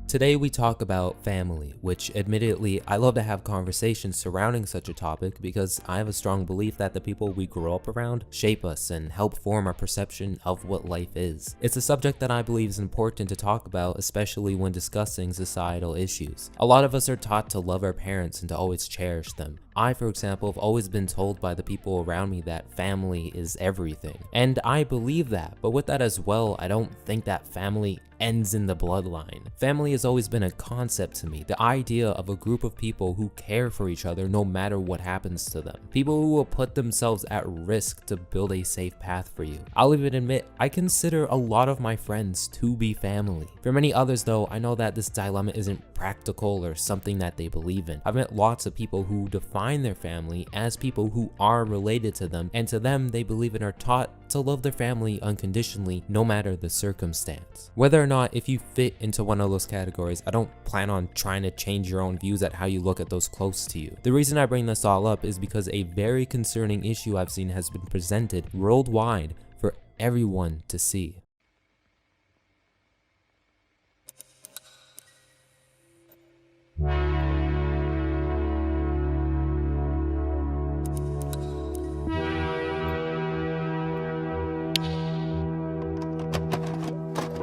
Today we talk about family, which admittedly I love to have conversations surrounding such a topic because I have a strong belief that the people we grow up around shape us and help form our perception of what life is. It's a subject that I believe is important to talk about, especially when discussing societal issues. A lot of us are taught to love our parents and to always cherish them. I, for example, have always been told by the people around me that family is everything. And I believe that, but with that as well, I don't think that family ends in the bloodline. Family has always been a concept to me, the idea of a group of people who care for each other no matter what happens to them. People who will put themselves at risk to build a safe path for you. I'll even admit, I consider a lot of my friends to be family. For many others though, I know that this dilemma isn't practical or something that they believe in. I've met lots of people who define their family as people who are related to them, and to them they believe and are taught to love their family unconditionally no matter the circumstance. Whether or not if you fit into one of those categories, I don't plan on trying to change your own views at how you look at those close to you. The reason I bring this all up is because a very concerning issue I've seen has been presented worldwide for everyone to see.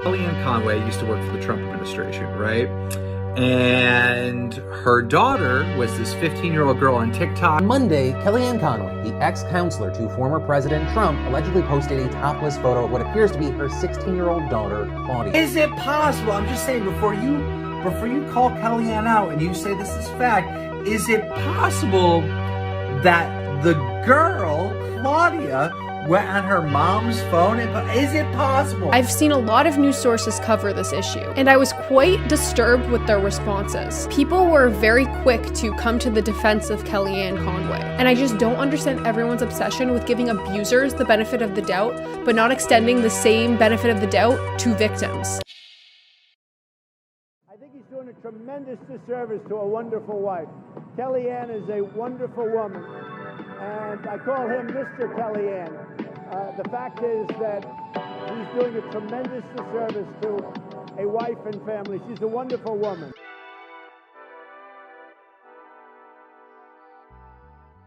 Claudia Conway used to work for the Trump administration, right? And her daughter was this 15-year-old girl on TikTok. On Monday, Kellyanne Conway, the ex-counselor to former President Trump, allegedly posted a topless photo of what appears to be her 16-year-old daughter, Claudia. Is it possible? I'm just saying, before you call Kellyanne out and you say this is fact, is it possible that the girl, Claudia, went on her mom's phone? Is it possible? I've seen a lot of news sources cover this issue, and I was quite disturbed with their responses. People were very quick to come to the defense of Kellyanne Conway, and I just don't understand everyone's obsession with giving abusers the benefit of the doubt, but not extending the same benefit of the doubt to victims. I think he's doing a tremendous disservice to a wonderful wife. Kellyanne is a wonderful woman, and I call him Mr. Kellyanne. The fact is that he's doing a tremendous disservice to a wife and family. She's a wonderful woman.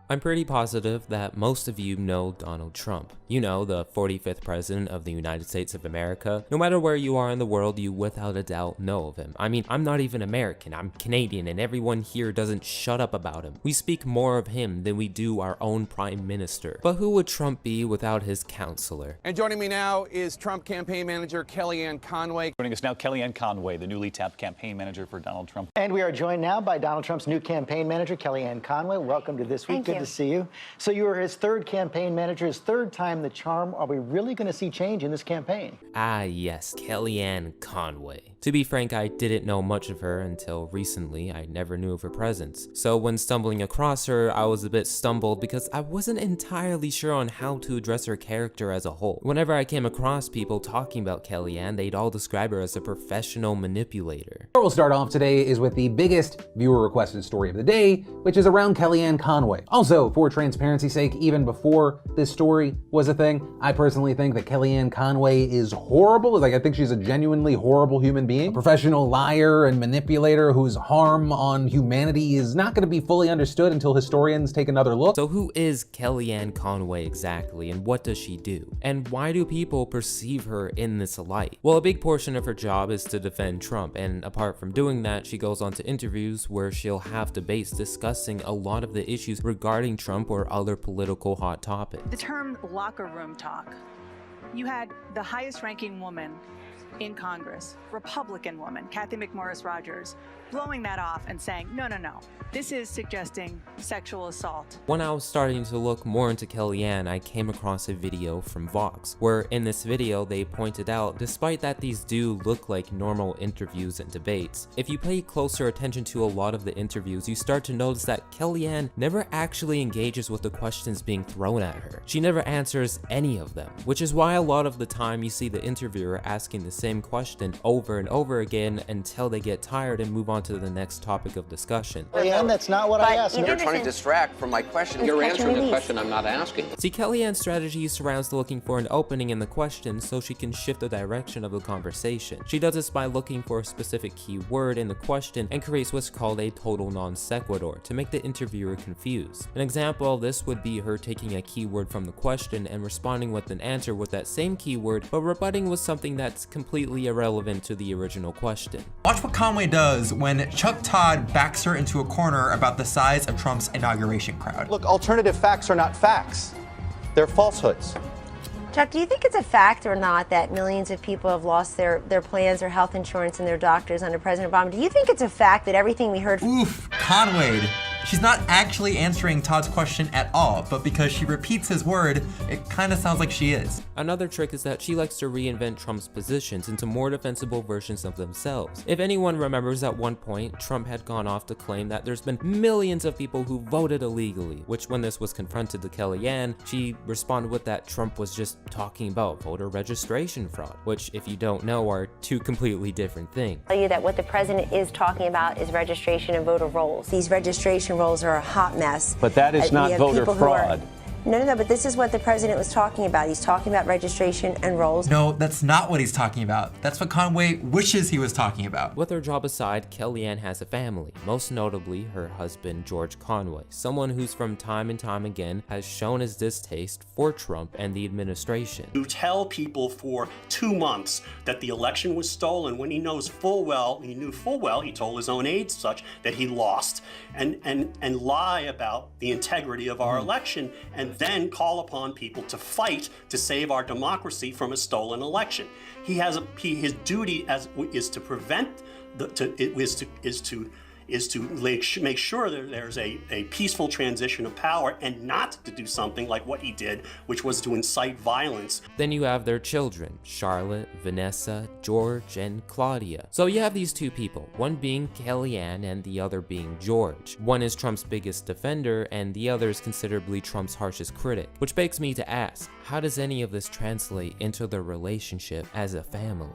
I'm pretty positive that most of you know Donald Trump. You know, the 45th president of the United States of America. No matter where you are in the world, you without a doubt know of him. I mean, I'm not even American, I'm Canadian, and everyone here doesn't shut up about him. We speak more of him than we do our own prime minister. But who would Trump be without his counselor? And joining me now is Trump campaign manager Kellyanne Conway. Joining us now, Kellyanne Conway, the newly tapped campaign manager for Donald Trump. And we are joined now by Donald Trump's new campaign manager, Kellyanne Conway. Welcome to This Week. Good to see you. So you were his third campaign manager, his third time the charm. Are we really going to see change in this campaign? Ah yes, Kellyanne Conway. To be frank, I didn't know much of her until recently. I never knew of her presence. So when stumbling across her, I was a bit stumbled because I wasn't entirely sure on how to address her character as a whole. Whenever I came across people talking about Kellyanne, they'd all describe her as a professional manipulator. Where we'll start off today is with the biggest viewer requested story of the day, which is around Kellyanne Conway. Also, for transparency's sake, even before this story was a thing, I personally think that Kellyanne Conway is horrible. I think she's a genuinely horrible human being. A professional liar and manipulator whose harm on humanity is not going to be fully understood until historians take another look. So who is Kellyanne Conway exactly, and what does she do? And why do people perceive her in this light? Well, a big portion of her job is to defend Trump, and apart from doing that, she goes on to interviews where she'll have debates discussing a lot of the issues regarding Trump or other political hot topics. The term locker room talk. You had the highest ranking woman in Congress, Republican woman, Kathy McMorris Rodgers, blowing that off and saying, no, this is suggesting sexual assault. When I was starting to look more into Kellyanne, I came across a video from Vox, where in this video they pointed out, despite that these do look like normal interviews and debates, if you pay closer attention to a lot of the interviews, you start to notice that Kellyanne never actually engages with the questions being thrown at her. She never answers any of them, which is why a lot of the time you see the interviewer asking the same question over and over again until they get tired and move on to the next topic of discussion. Kellyanne, that's not what I asked. You're trying to distract from my question. You're answering a question I'm not asking. See, Kellyanne's strategy surrounds looking for an opening in the question so she can shift the direction of the conversation. She does this by looking for a specific key word in the question and creates what's called a total non sequitur to make the interviewer confused. An example of this would be her taking a keyword from the question and responding with an answer with that same keyword, but rebutting with something that's completely irrelevant to the original question. Watch what Conway does when Chuck Todd backs her into a corner about the size of Trump's inauguration crowd. Look, alternative facts are not facts. They're falsehoods. Chuck, do you think it's a fact or not that millions of people have lost their plans, their health insurance, and their doctors under President Obama? Do you think it's a fact that everything we heard... Oof, Conway. She's not actually answering Todd's question at all, but because she repeats his word, it kind of sounds like she is. Another trick is that she likes to reinvent Trump's positions into more defensible versions of themselves. If anyone remembers, at one point, Trump had gone off to claim that there's been millions of people who voted illegally, which when this was confronted to Kellyanne, she responded with that Trump was just talking about voter registration fraud, which if you don't know are two completely different things. Tell you that what the president is talking about is registration and voter rolls. These registration rolls are a hot mess. But that is not voter fraud. No, but this is what the president was talking about. He's talking about registration and rolls. No, that's not what he's talking about. That's what Conway wishes he was talking about. With her job aside, Kellyanne has a family, most notably her husband, George Conway, someone who's from time and time again has shown his distaste for Trump and the administration. You tell people for 2 months that the election was stolen when he knew full well, he told his own aides such, that he lost, and lie about the integrity of our election, and then call upon people to fight to save our democracy from a stolen election. His duty is to prevent is to make sure that there's a peaceful transition of power and not to do something like what he did, which was to incite violence. Then you have their children, Charlotte, Vanessa, George, and Claudia. So you have these two people, one being Kellyanne and the other being George. One is Trump's biggest defender and the other is considerably Trump's harshest critic, which begs me to ask, how does any of this translate into their relationship as a family?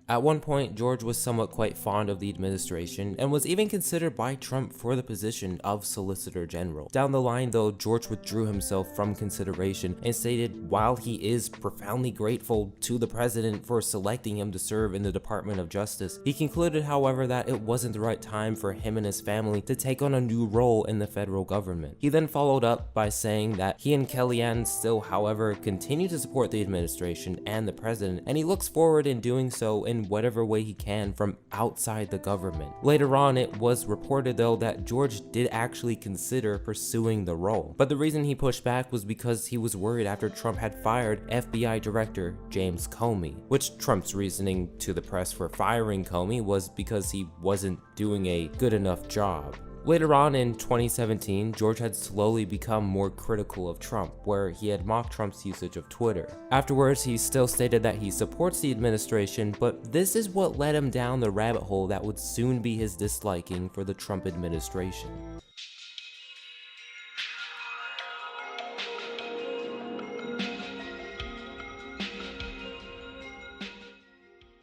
At one point, George was somewhat quite fond of the administration and was even considered by Trump for the position of Solicitor General. Down the line though, George withdrew himself from consideration and stated while he is profoundly grateful to the president for selecting him to serve in the Department of Justice, he concluded however that it wasn't the right time for him and his family to take on a new role in the federal government. He then followed up by saying that he and Kellyanne still however continue to support the administration and the president, and he looks forward in doing so in whatever way he can from outside the government. Later on, it was reported though that George did actually consider pursuing the role, but the reason he pushed back was because he was worried after Trump had fired FBI Director James Comey, which Trump's reasoning to the press for firing Comey was because he wasn't doing a good enough job. Later on in 2017, George had slowly become more critical of Trump, where he had mocked Trump's usage of Twitter. Afterwards, he still stated that he supports the administration, but this is what led him down the rabbit hole that would soon be his disliking for the Trump administration.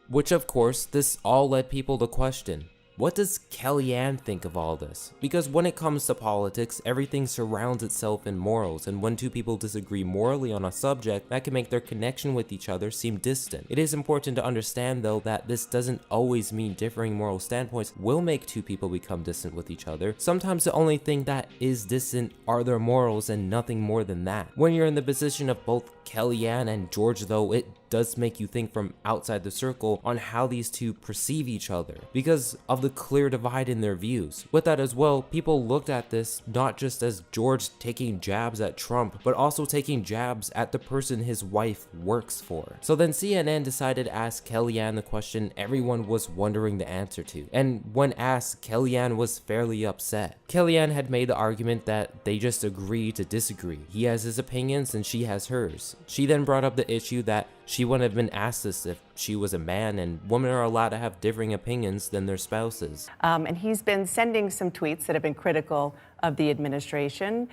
Which of course, this all led people to question, what does Kellyanne think of all this? Because when it comes to politics, everything surrounds itself in morals, and when two people disagree morally on a subject, that can make their connection with each other seem distant. It is important to understand though that this doesn't always mean differing moral standpoints will make two people become distant with each other. Sometimes the only thing that is distant are their morals and nothing more than that. When you're in the position of both Kellyanne and George though, it does make you think from outside the circle on how these two perceive each other because of the clear divide in their views. With that as well, people looked at this not just as George taking jabs at Trump, but also taking jabs at the person his wife works for. So then CNN decided to ask Kellyanne the question everyone was wondering the answer to, and when asked, Kellyanne was fairly upset. Kellyanne had made the argument that they just agree to disagree. He has his opinions and she has hers. She then brought up the issue that She wouldn't have been asked this if she was a man, and women are allowed to have differing opinions than their spouses. And he's been sending some tweets that have been critical of the administration.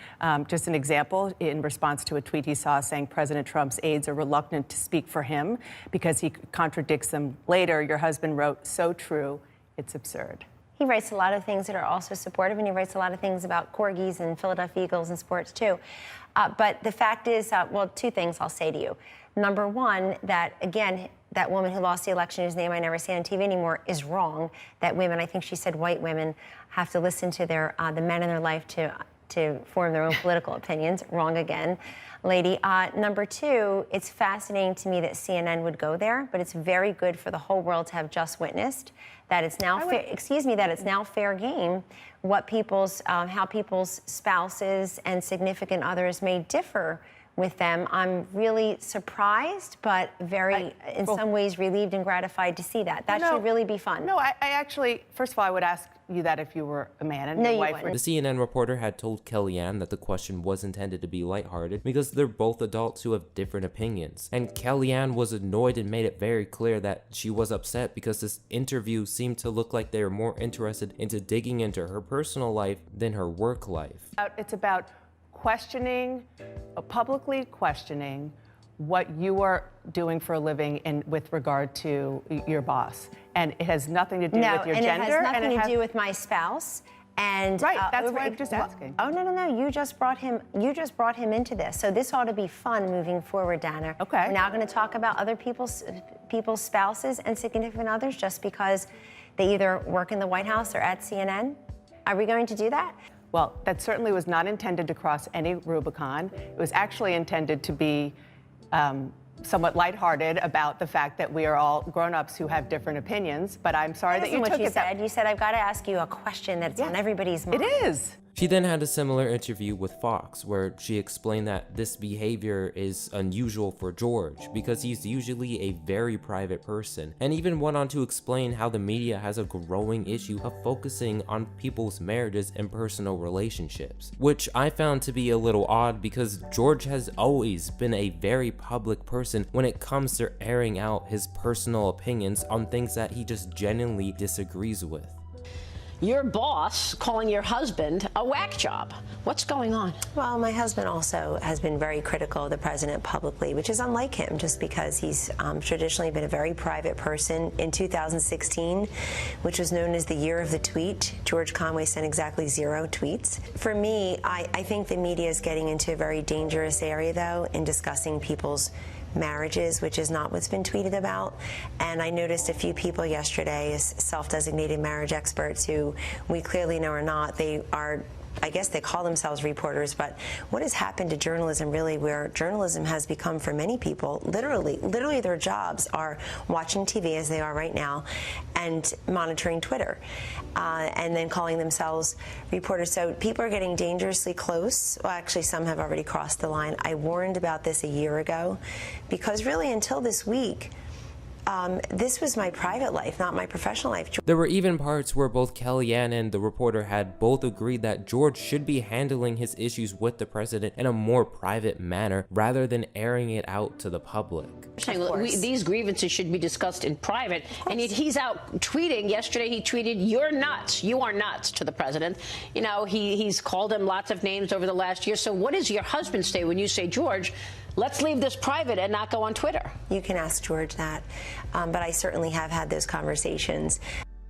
Just an example, in response to a tweet he saw saying President Trump's aides are reluctant to speak for him because he contradicts them later. Your husband wrote, "So true, it's absurd." He writes a lot of things that are also supportive, and he writes a lot of things about corgis and Philadelphia Eagles and sports too. But the fact is, well, two things I'll say to you. Number one, that again, that woman who lost the election, whose name I never see on TV anymore, is wrong. That women, I think she said white women, have to listen to their the men in their life to form their own political opinions. Wrong again, lady. Number two, it's fascinating to me that CNN would go there, but it's very good for the whole world to have just witnessed that it's now that it's now fair game what people's how people's spouses and significant others may differ with them. I'm really surprised, but in some ways relieved and gratified to see that. That should really be fun. No, I actually, first of all, I would ask you that if you were a man and your wife were. The CNN reporter had told Kellyanne that the question was intended to be lighthearted because they're both adults who have different opinions. And Kellyanne was annoyed and made it very clear that she was upset because this interview seemed to look like they were more interested into digging into her personal life than her work life. It's about publicly questioning what you are doing for a living with regard to your boss. And it has nothing to do with your gender. And it has nothing to do with my spouse. And right, that's why I'm just asking. Oh, no, you just brought him into this. So this ought to be fun moving forward, Dana. Okay. We're now going to talk about other people's spouses and significant others just because they either work in the White House or at CNN. Are we going to do that? Well, that certainly was not intended to cross any Rubicon. It was actually intended to be somewhat lighthearted about the fact that we are all grown-ups who have different opinions, but I'm sorry that you took it that way. You said, I've got to ask you a question that's on everybody's mind. It is. She then had a similar interview with Fox where she explained that this behavior is unusual for George because he's usually a very private person, and even went on to explain how the media has a growing issue of focusing on people's marriages and personal relationships, which I found to be a little odd because George has always been a very public person when it comes to airing out his personal opinions on things that he just genuinely disagrees with. Your boss calling your husband a whack job. What's going on? Well, my husband also has been very critical of the president publicly, which is unlike him just because he's traditionally been a very private person. In 2016, which was known as the year of the tweet, George Conway sent exactly 0 tweets. For me, I think the media is getting into a very dangerous area, though, in discussing people's marriages, which is not what's been tweeted about. And I noticed a few people yesterday as self-designated marriage experts who we clearly know are not. They are, I guess they call themselves reporters, but what has happened to journalism really, where journalism has become for many people, literally their jobs are watching TV as they are right now and monitoring Twitter and then calling themselves reporters. So people are getting dangerously close. Well, actually, some have already crossed the line. I warned about this a year ago because really until this week, this was my private life, not my professional life. There were even parts where both Kellyanne and the reporter had both agreed that George should be handling his issues with the president in a more private manner rather than airing it out to the public. These grievances should be discussed in private, and yet he's out tweeting. Yesterday he tweeted, "You're nuts. You are nuts," to the president. You know, he's called him lots of names over the last year. So what does your husband say when you say, George, let's leave this private and not go on Twitter? You can ask George that, but I certainly have had those conversations.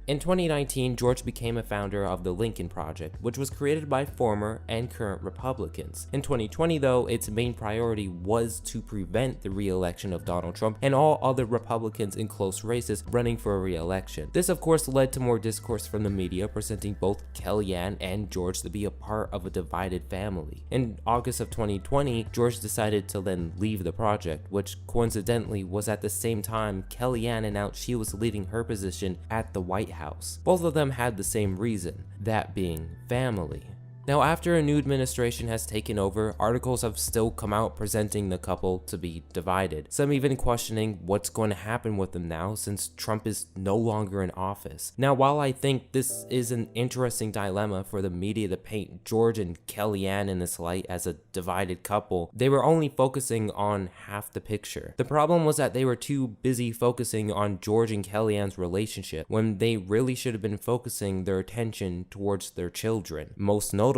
In 2019, George became a founder of the Lincoln Project, which was created by former and current Republicans. In 2020, though, its main priority was to prevent the re-election of Donald Trump and all other Republicans in close races running for a re-election. This, of course, led to more discourse from the media, presenting both Kellyanne and George to be a part of a divided family. In August of 2020, George decided to then leave the project, which coincidentally was at the same time Kellyanne announced she was leaving her position at the White House. Both of them had the same reason, that being family. Now, after a new administration has taken over, articles have still come out presenting the couple to be divided. Some even questioning what's going to happen with them now since Trump is no longer in office. Now, while I think this is an interesting dilemma for the media to paint George and Kellyanne in this light as a divided couple, they were only focusing on half the picture. The problem was that they were too busy focusing on George and Kellyanne's relationship when they really should have been focusing their attention towards their children, most notably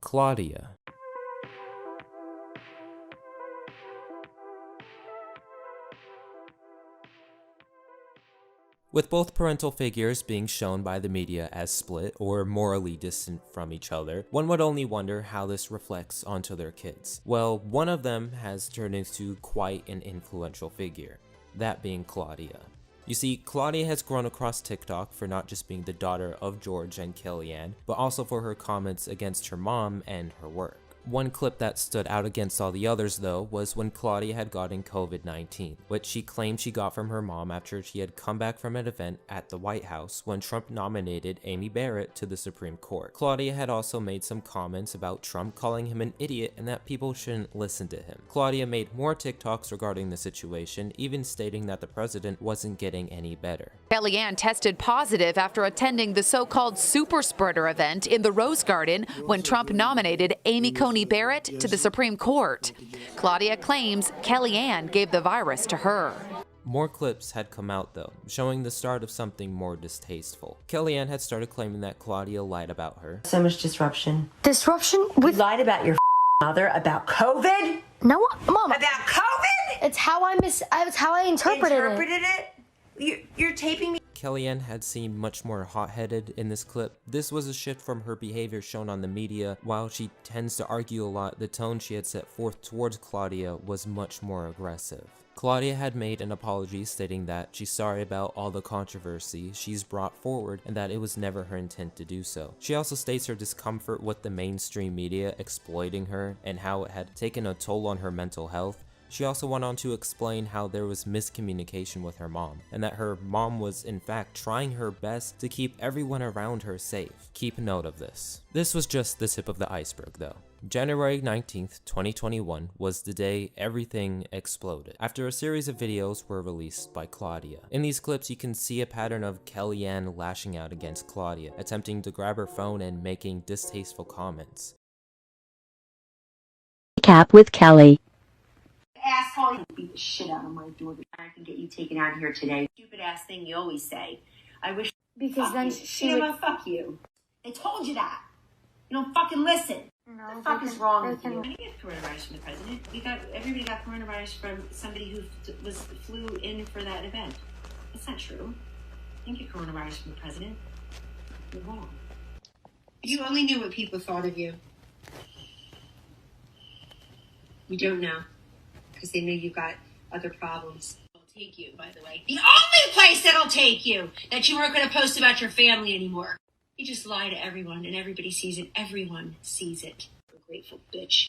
Claudia. With both parental figures being shown by the media as split or morally distant from each other, one would only wonder how this reflects onto their kids. Well, one of them has turned into quite an influential figure, that being Claudia. You see, Claudia has grown across TikTok for not just being the daughter of George and Kellyanne, but also for her comments against her mom and her work. One clip that stood out against all the others, though, was when Claudia had gotten COVID-19, which she claimed she got from her mom after she had come back from an event at the White House when Trump nominated Amy Barrett to the Supreme Court. Claudia had also made some comments about Trump calling him an idiot and that people shouldn't listen to him. Claudia made more TikToks regarding the situation, even stating that the president wasn't getting any better. Kellyanne tested positive after attending the so-called super spreader event in the Rose Garden when Trump nominated Amy Coney Barrett to the Supreme Court. Claudia claims Kellyanne gave the virus to her. More clips had come out though, showing the start of something more distasteful. Kellyanne had started claiming that Claudia lied about her. So much disruption. Disruption? You lied about your mother about COVID? No, Mom. About COVID? It's how I interpreted it. You're taping me. Kellyanne had seemed much more hot-headed in this clip. This was a shift from her behavior shown on the media. While she tends to argue a lot, the tone she had set forth towards Claudia was much more aggressive. Claudia had made an apology stating that she's sorry about all the controversy she's brought forward and that it was never her intent to do so. She also states her discomfort with the mainstream media exploiting her and how it had taken a toll on her mental health. She also went on to explain how there was miscommunication with her mom, and that her mom was in fact trying her best to keep everyone around her safe. Keep note of this. This was just the tip of the iceberg though. January 19th, 2021 was the day everything exploded, after a series of videos were released by Claudia. In these clips, you can see a pattern of Kellyanne lashing out against Claudia, attempting to grab her phone and making distasteful comments. Recap with Kelly. Asshole, you beat the shit out of my daughter. I can get you taken out of here today. Stupid ass thing you always say. I wish. Because then she you know would. what? Fuck you. I told you that. You don't fucking listen. No, what the fuck is wrong with you? I didn't get coronavirus from the president. Everybody got coronavirus from somebody who flew in for that event. That's not true. I didn't get coronavirus from the president. You're wrong. You only knew what people thought of you. You don't know. Because they know you've got other problems. It'll take you, by the way. The only place that'll take you, that you weren't going to post about your family anymore. You just lie to everyone, and everybody sees it. Everyone sees it. Ungrateful bitch.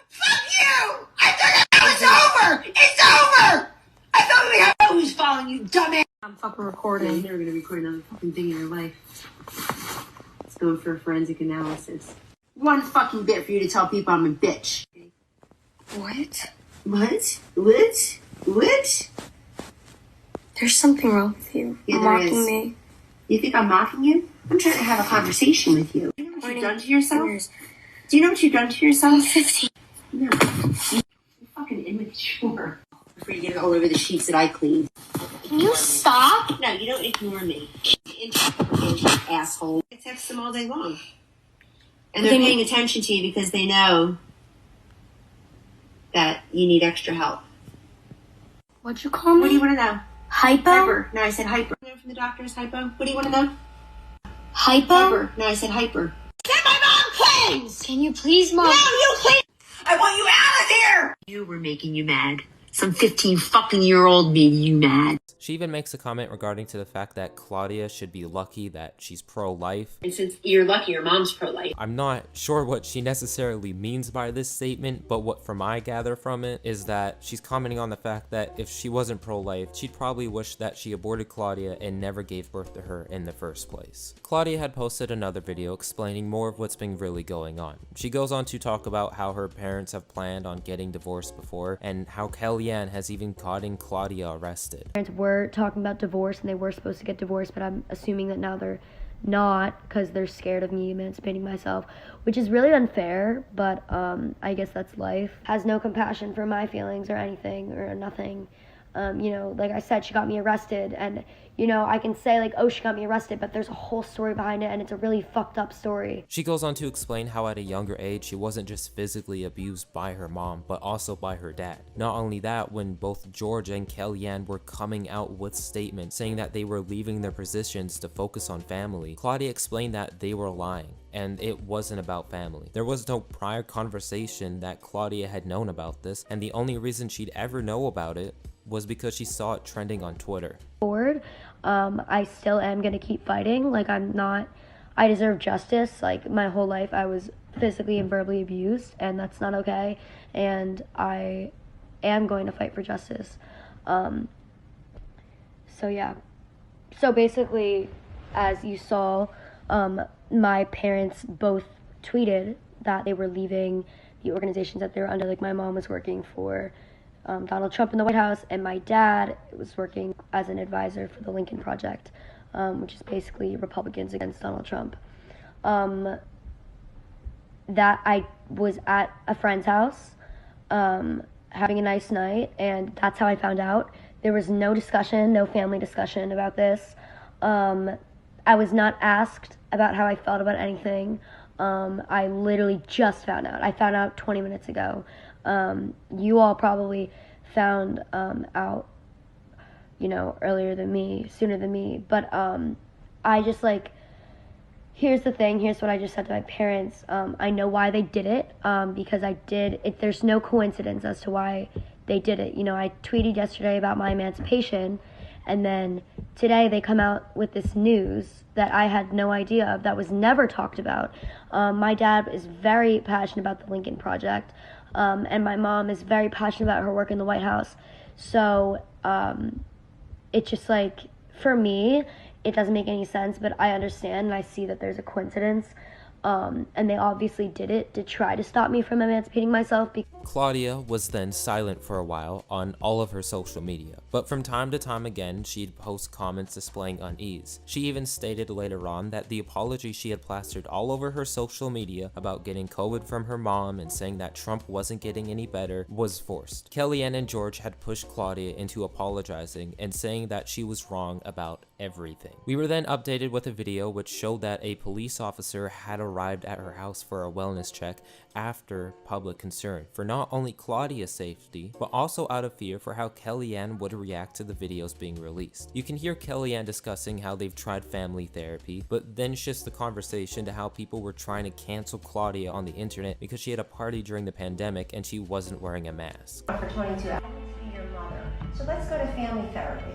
Fuck you! I thought it was over! It's over! I thought we had who's following you, dumbass! I'm fucking recording. You're never going to record another fucking thing in your life. It's going for a forensic analysis. One fucking bit for you to tell people I'm a bitch. What? What? There's something wrong with you. Yeah, Mocking me. You think I'm mocking you? I'm trying to have a conversation with you. Do you know what you've done to yourself? Do you know what you've done to yourself? I'm 15. No. You're fucking immature. Before you get it all over the sheets that I cleaned. Can you stop? No, you don't ignore me. Asshole. I text them all day long. And they're paying attention to you because they know that you need extra help. What'd you call me? What do you want to know? Hypo? Hyper. No, I said hyper. From the doctor's hypo. What do you want to know? Hypo? Hyper. No, I said hyper. Get my mom cleans! Can you please, Mom? No, you clean! I want you out of here! You were making you mad. Some 15-fucking-year-old made you mad. She even makes a comment regarding to the fact that Claudia should be lucky that she's pro-life. And since you're lucky your mom's pro-life. I'm not sure what she necessarily means by this statement, but what from I gather from it is that she's commenting on the fact that if she wasn't pro-life, she'd probably wish that she aborted Claudia and never gave birth to her in the first place. Claudia had posted another video explaining more of what's been really going on. She goes on to talk about how her parents have planned on getting divorced before and how Kellyanne has even gotten Claudia arrested. Parents were talking about divorce and they were supposed to get divorced, but I'm assuming that now they're not because they're scared of me emancipating myself, which is really unfair, but I guess that's life. Has no compassion for my feelings or anything or nothing. You know, like I said, she got me arrested, and you know, I can say like, oh, she got me arrested, but there's a whole story behind it, and it's a really fucked up story. She goes on to explain how at a younger age, she wasn't just physically abused by her mom, but also by her dad. Not only that, when both George and Kellyanne were coming out with statements saying that they were leaving their positions to focus on family, Claudia explained that they were lying, and it wasn't about family. There was no prior conversation that Claudia had known about this, and the only reason she'd ever know about it was because she saw it trending on Twitter. I still am gonna keep fighting. Like, I deserve justice. Like, my whole life I was physically and verbally abused, and that's not okay, and I am going to fight for justice. So yeah. So basically, as you saw, my parents both tweeted that they were leaving the organizations that they were under. Like, my mom was working for Donald Trump in the White House, and my dad was working as an advisor for the Lincoln Project, which is basically Republicans against Donald Trump. That I was at a friend's house having a nice night, and that's how I found out. There was no discussion, no family discussion about this. I was not asked about how I felt about anything. I literally just found out. I found out 20 minutes ago. You all probably found out, you know, earlier than me, sooner than me. But I just, like, here's the thing. Here's what I just said to my parents. I know why they did it, because I did it. There's no coincidence as to why they did it. You know, I tweeted yesterday about my emancipation, and then today they come out with this news that I had no idea of, that was never talked about. My dad is very passionate about the Lincoln Project, and my mom is very passionate about her work in the White House. So it's just like, for me, it doesn't make any sense, but I understand and I see that there's a coincidence. And they obviously did it to try to stop me from emancipating myself. Claudia was then silent for a while on all of her social media, but from time to time again, she'd post comments displaying unease. She even stated later on that the apology she had plastered all over her social media about getting COVID from her mom and saying that Trump wasn't getting any better was forced. Kellyanne and George had pushed Claudia into apologizing and saying that she was wrong about everything. We were then updated with a video which showed that a police officer had arrived at her house for a wellness check after public concern for not only Claudia's safety, but also out of fear for how Kellyanne would react to the videos being released. You can hear Kellyanne discussing how they've tried family therapy, but then shifts the conversation to how people were trying to cancel Claudia on the internet because she had a party during the pandemic and she wasn't wearing a mask. For 22 hours. Your mother. So let's go to family therapy.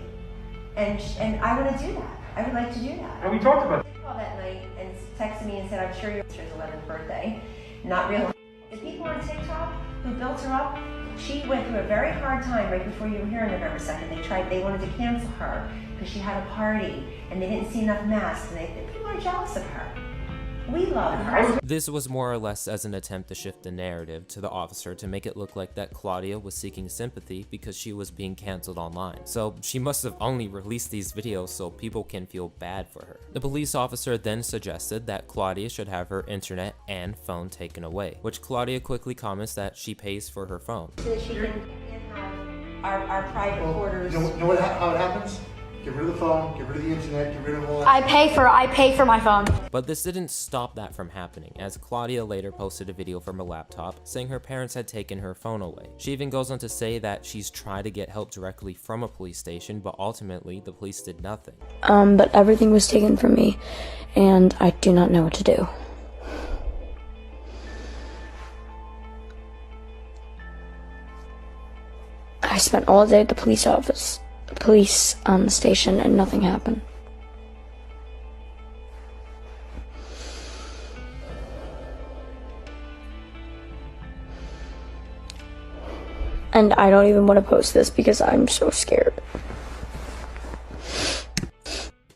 And I want to do that. I would like to do that. And we talked about it. She called that night and texted me and said, I'm sure your sister's 11th birthday. Not real. The people on TikTok who built her up, she went through a very hard time right before you were here on November 2nd. They wanted to cancel her because she had a party and they didn't see enough masks, and people are jealous of her. We love her. This was more or less as an attempt to shift the narrative to the officer to make it look like that Claudia was seeking sympathy because she was being canceled online. So she must have only released these videos so people can feel bad for her. The police officer then suggested that Claudia should have her internet and phone taken away, which Claudia quickly comments that she pays for her phone. So that she can have our private quarters. You know how it happens? Get rid of the phone, get rid of the internet, get rid of all that. I pay for my phone. But this didn't stop that from happening, as Claudia later posted a video from her laptop saying her parents had taken her phone away. She even goes on to say that she's tried to get help directly from a police station, but ultimately the police did nothing. But everything was taken from me, and I do not know what to do. I spent all day at the police office. police on the station and nothing happened. And I don't even want to post this because I'm so scared.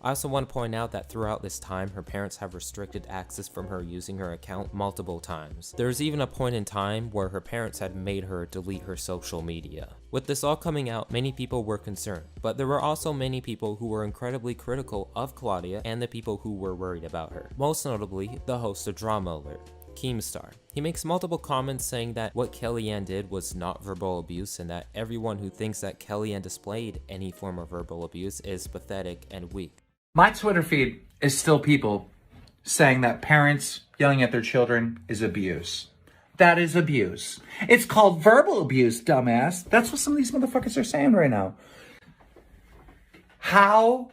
I also want to point out that throughout this time, her parents have restricted access from her using her account multiple times. There's even a point in time where her parents had made her delete her social media. With this all coming out, many people were concerned, but there were also many people who were incredibly critical of Claudia and the people who were worried about her. Most notably, the host of Drama Alert, Keemstar. He makes multiple comments saying that what Kellyanne did was not verbal abuse and that everyone who thinks that Kellyanne displayed any form of verbal abuse is pathetic and weak. My Twitter feed is still people saying that parents yelling at their children is abuse. That is abuse. It's called verbal abuse, dumbass. That's what some of these motherfuckers are saying right now. How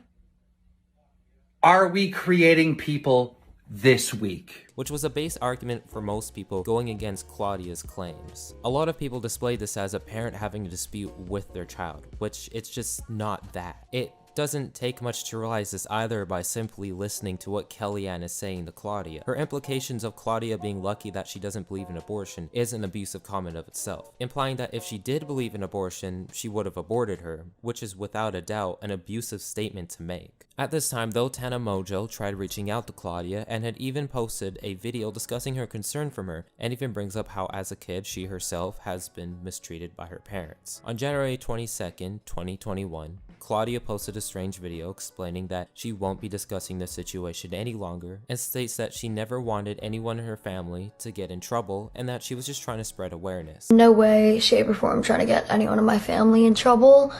are we creating people this week? Which was a base argument for most people going against Claudia's claims. A lot of people displayed this as a parent having a dispute with their child, which it's just not that. It doesn't take much to realize this either by simply listening to what Kellyanne is saying to Claudia. Her implications of Claudia being lucky that she doesn't believe in abortion is an abusive comment of itself, implying that if she did believe in abortion, she would have aborted her, which is without a doubt an abusive statement to make. At this time though, Tana Mojo tried reaching out to Claudia and had even posted a video discussing her concern from her, and even brings up how as a kid she herself has been mistreated by her parents. On January 22nd, 2021, Claudia posted a strange video explaining that she won't be discussing the situation any longer and states that she never wanted anyone in her family to get in trouble and that she was just trying to spread awareness. No way, shape, or form trying to get anyone in my family in trouble.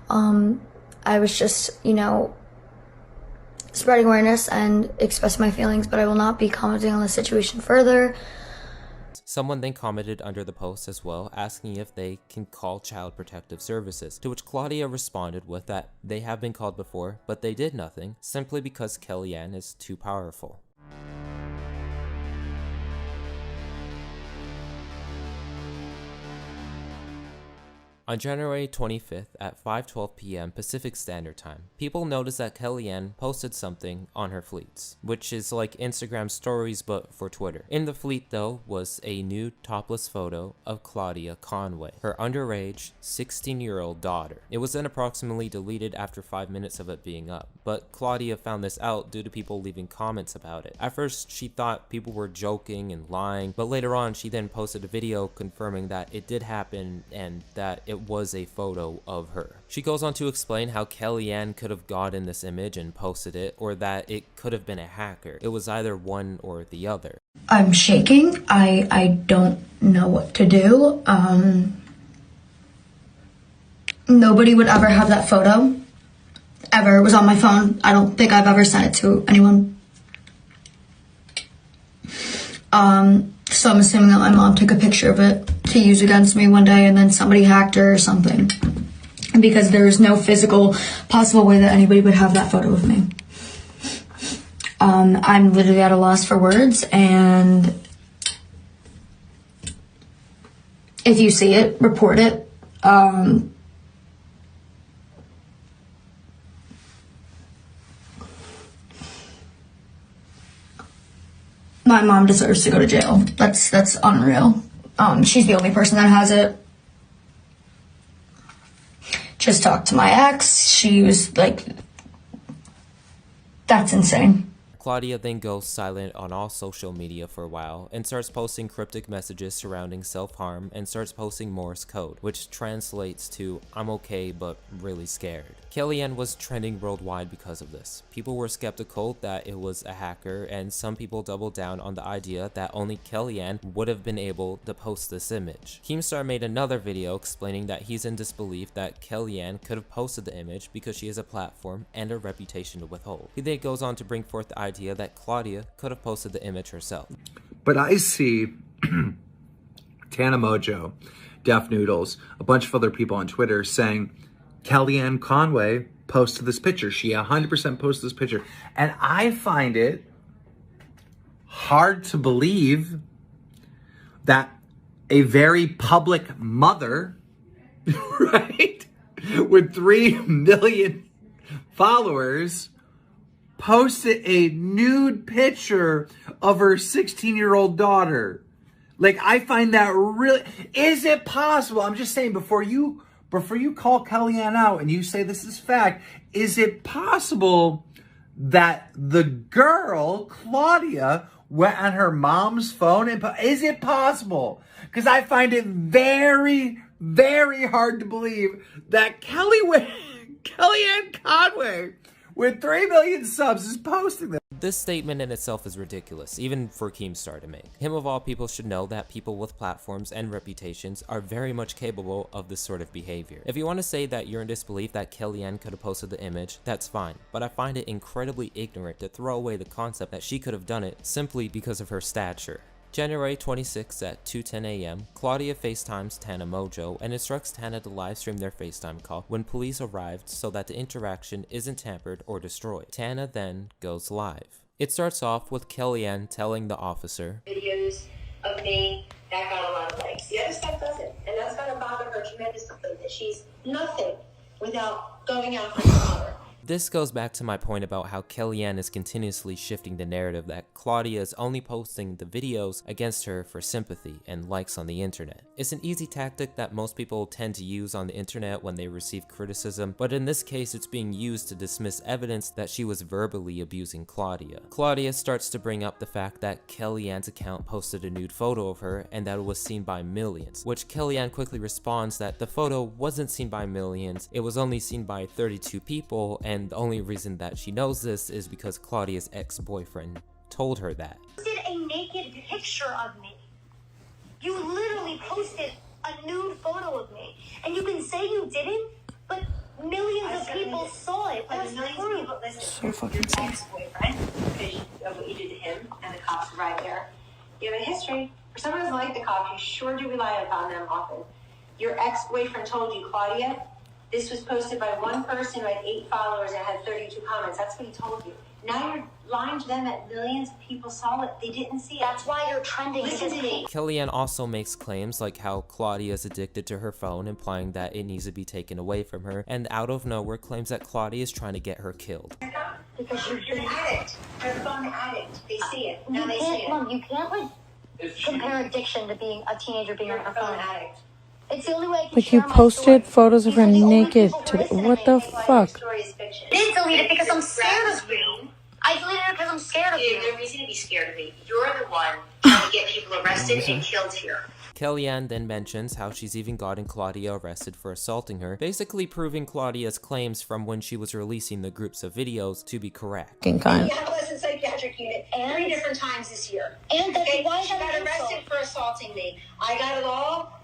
I was just, spreading awareness and expressing my feelings, but I will not be commenting on the situation further. Someone then commented under the post as well, asking if they can call Child Protective Services, to which Claudia responded with that they have been called before, but they did nothing, simply because Kellyanne is too powerful. On January 25th at 5:12 p.m. Pacific Standard Time, people noticed that Kellyanne posted something on her fleets, which is like Instagram stories but for Twitter. In the fleet though was a new topless photo of Claudia Conway, her underage 16-year-old daughter. It was then approximately deleted after 5 minutes of it being up, but Claudia found this out due to people leaving comments about it. At first she thought people were joking and lying, but later on she then posted a video confirming that it did happen and that it was a photo of her. She goes on to explain how Kellyanne could have gotten this image and posted it, or that it could have been a hacker. It was either one or the other. I'm shaking. I don't know what to do. Nobody would ever have that photo. Ever. It was on my phone. I don't think I've ever sent it to anyone. So I'm assuming that my mom took a picture of it to use against me one day and then somebody hacked her or something. Because there is no physical possible way that anybody would have that photo of me. I'm literally at a loss for words, and if you see it, report it. My mom deserves to go to jail. That's unreal. She's the only person that has it. Just talked to my ex. She was like, that's insane. Claudia then goes silent on all social media for a while and starts posting cryptic messages surrounding self-harm and starts posting Morse code, which translates to "I'm okay but really scared." Kellyanne was trending worldwide because of this. People were skeptical that it was a hacker, and some people doubled down on the idea that only Kellyanne would have been able to post this image. Keemstar made another video explaining that he's in disbelief that Kellyanne could have posted the image because she has a platform and a reputation to withhold. He then goes on to bring forth the idea that Claudia could have posted the image herself. But I see Tana Mojo, Def Noodles, a bunch of other people on Twitter saying Kellyanne Conway posted this picture. She 100% posted this picture. And I find it hard to believe that a very public mother, right, with 3 million followers posted a nude picture of her 16-year-old daughter. Like, I find that really... Is it possible? I'm just saying, before you call Kellyanne out and you say this is fact, is it possible that the girl, Claudia, went on her mom's phone? And is it possible? Because I find it very, very hard to believe that Kellyanne Conway, with 3 million subs, is posting this. This statement in itself is ridiculous, even for Keemstar to make. Him of all people should know that people with platforms and reputations are very much capable of this sort of behavior. If you want to say that you're in disbelief that Kellyanne could have posted the image, that's fine, but I find it incredibly ignorant to throw away the concept that she could have done it simply because of her stature. January 26th at 2:10 a.m., Claudia FaceTimes Tana Mojo and instructs Tana to livestream their FaceTime call when police arrived so that the interaction isn't tampered or destroyed. Tana then goes live. It starts off with Kellyanne telling the officer, Videos of me, that got a lot of likes. The other stuff doesn't. And that's going to bother her tremendously, that she's nothing without going out for her mother. This goes back to my point about how Kellyanne is continuously shifting the narrative that Claudia is only posting the videos against her for sympathy and likes on the internet. It's an easy tactic that most people tend to use on the internet when they receive criticism, but in this case it's being used to dismiss evidence that she was verbally abusing Claudia. Claudia starts to bring up the fact that Kellyanne's account posted a nude photo of her and that it was seen by millions, which Kellyanne quickly responds that the photo wasn't seen by millions, it was only seen by 32 people, and the only reason that she knows this is because Claudia's ex-boyfriend told her that. You posted a naked picture of me. You literally posted a nude photo of me. And you can say you didn't, but millions of people saw it. What's the proof? So fucking sad. Ex-boyfriend, because of what you did to him, and the cops arrived there. You have a history. For someone who's like the cops, you sure do rely upon them often. Your ex-boyfriend told you, Claudia, this was posted by one person who had 8 followers and had 32 comments. That's what he told you. Now you're lying to them that millions of people saw it. They didn't see it. That's why you're trending. Listen to me. Kellyanne also makes claims like how Claudia is addicted to her phone, implying that it needs to be taken away from her, and out of nowhere claims that Claudia is trying to get her killed. Because you're an addict. You're a phone addict. They see it. Now they see it. Mom, you can't compare addiction to being a teenager being a phone addict. It's the only way I can Like, you posted photos of her naked today. What the fuck? I didn't delete it because I'm scared of you. I deleted it because I'm scared of you. There's no reason to be scared of me. You're the one trying to get people arrested and killed here. Kellyanne then mentions how she's even gotten Claudia arrested for assaulting her, basically proving Claudia's claims from when she was releasing the groups of videos to be correct. The adolescent psychiatric unit 3 different times this year. And that's why she got arrested for assaulting me. I got it all.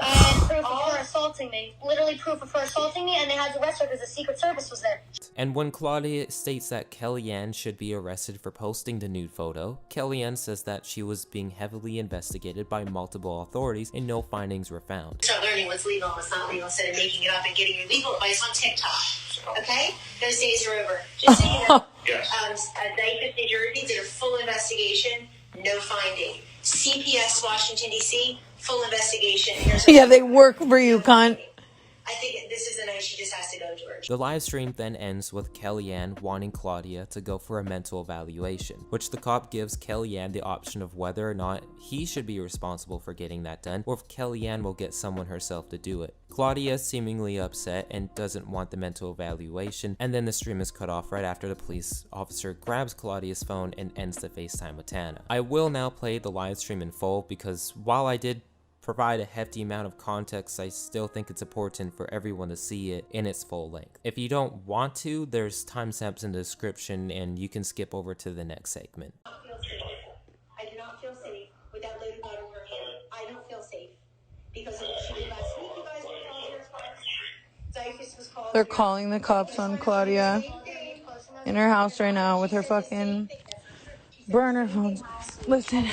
Proof of her assaulting me. Literally proof of her assaulting me, and they had to arrest her because the Secret Service was there. And when Claudia states that Kellyanne should be arrested for posting the nude photo, Kellyanne says that she was being heavily investigated by multiple authorities and no findings were found. Start learning what's legal and what's not legal instead of making it up and getting your legal advice on TikTok. Okay? Those days are over. Just so you know. Yes. Dyke, New Jersey did a full investigation, no finding. CPS, Washington, D.C., full investigation. Yeah, they work for you, cunt. I think this is the night she just has to go, George. The live stream then ends with Kellyanne wanting Claudia to go for a mental evaluation, which the cop gives Kellyanne the option of whether or not he should be responsible for getting that done, or if Kellyanne will get someone herself to do it. Claudia is seemingly upset and doesn't want the mental evaluation, and then the stream is cut off right after the police officer grabs Claudia's phone and ends the FaceTime with Tana. I will now play the live stream in full because while I did provide a hefty amount of context, I still think it's important for everyone to see it in its full length. If you don't want to, there's timestamps in the description and you can skip over to the next segment. I do not feel safe with that loaded gun in her hand. I don't feel safe because of what she did last week. You guys were calling her Dyke was called. They're calling the cops on Claudia in her house right now with her fucking burner phones. Listen.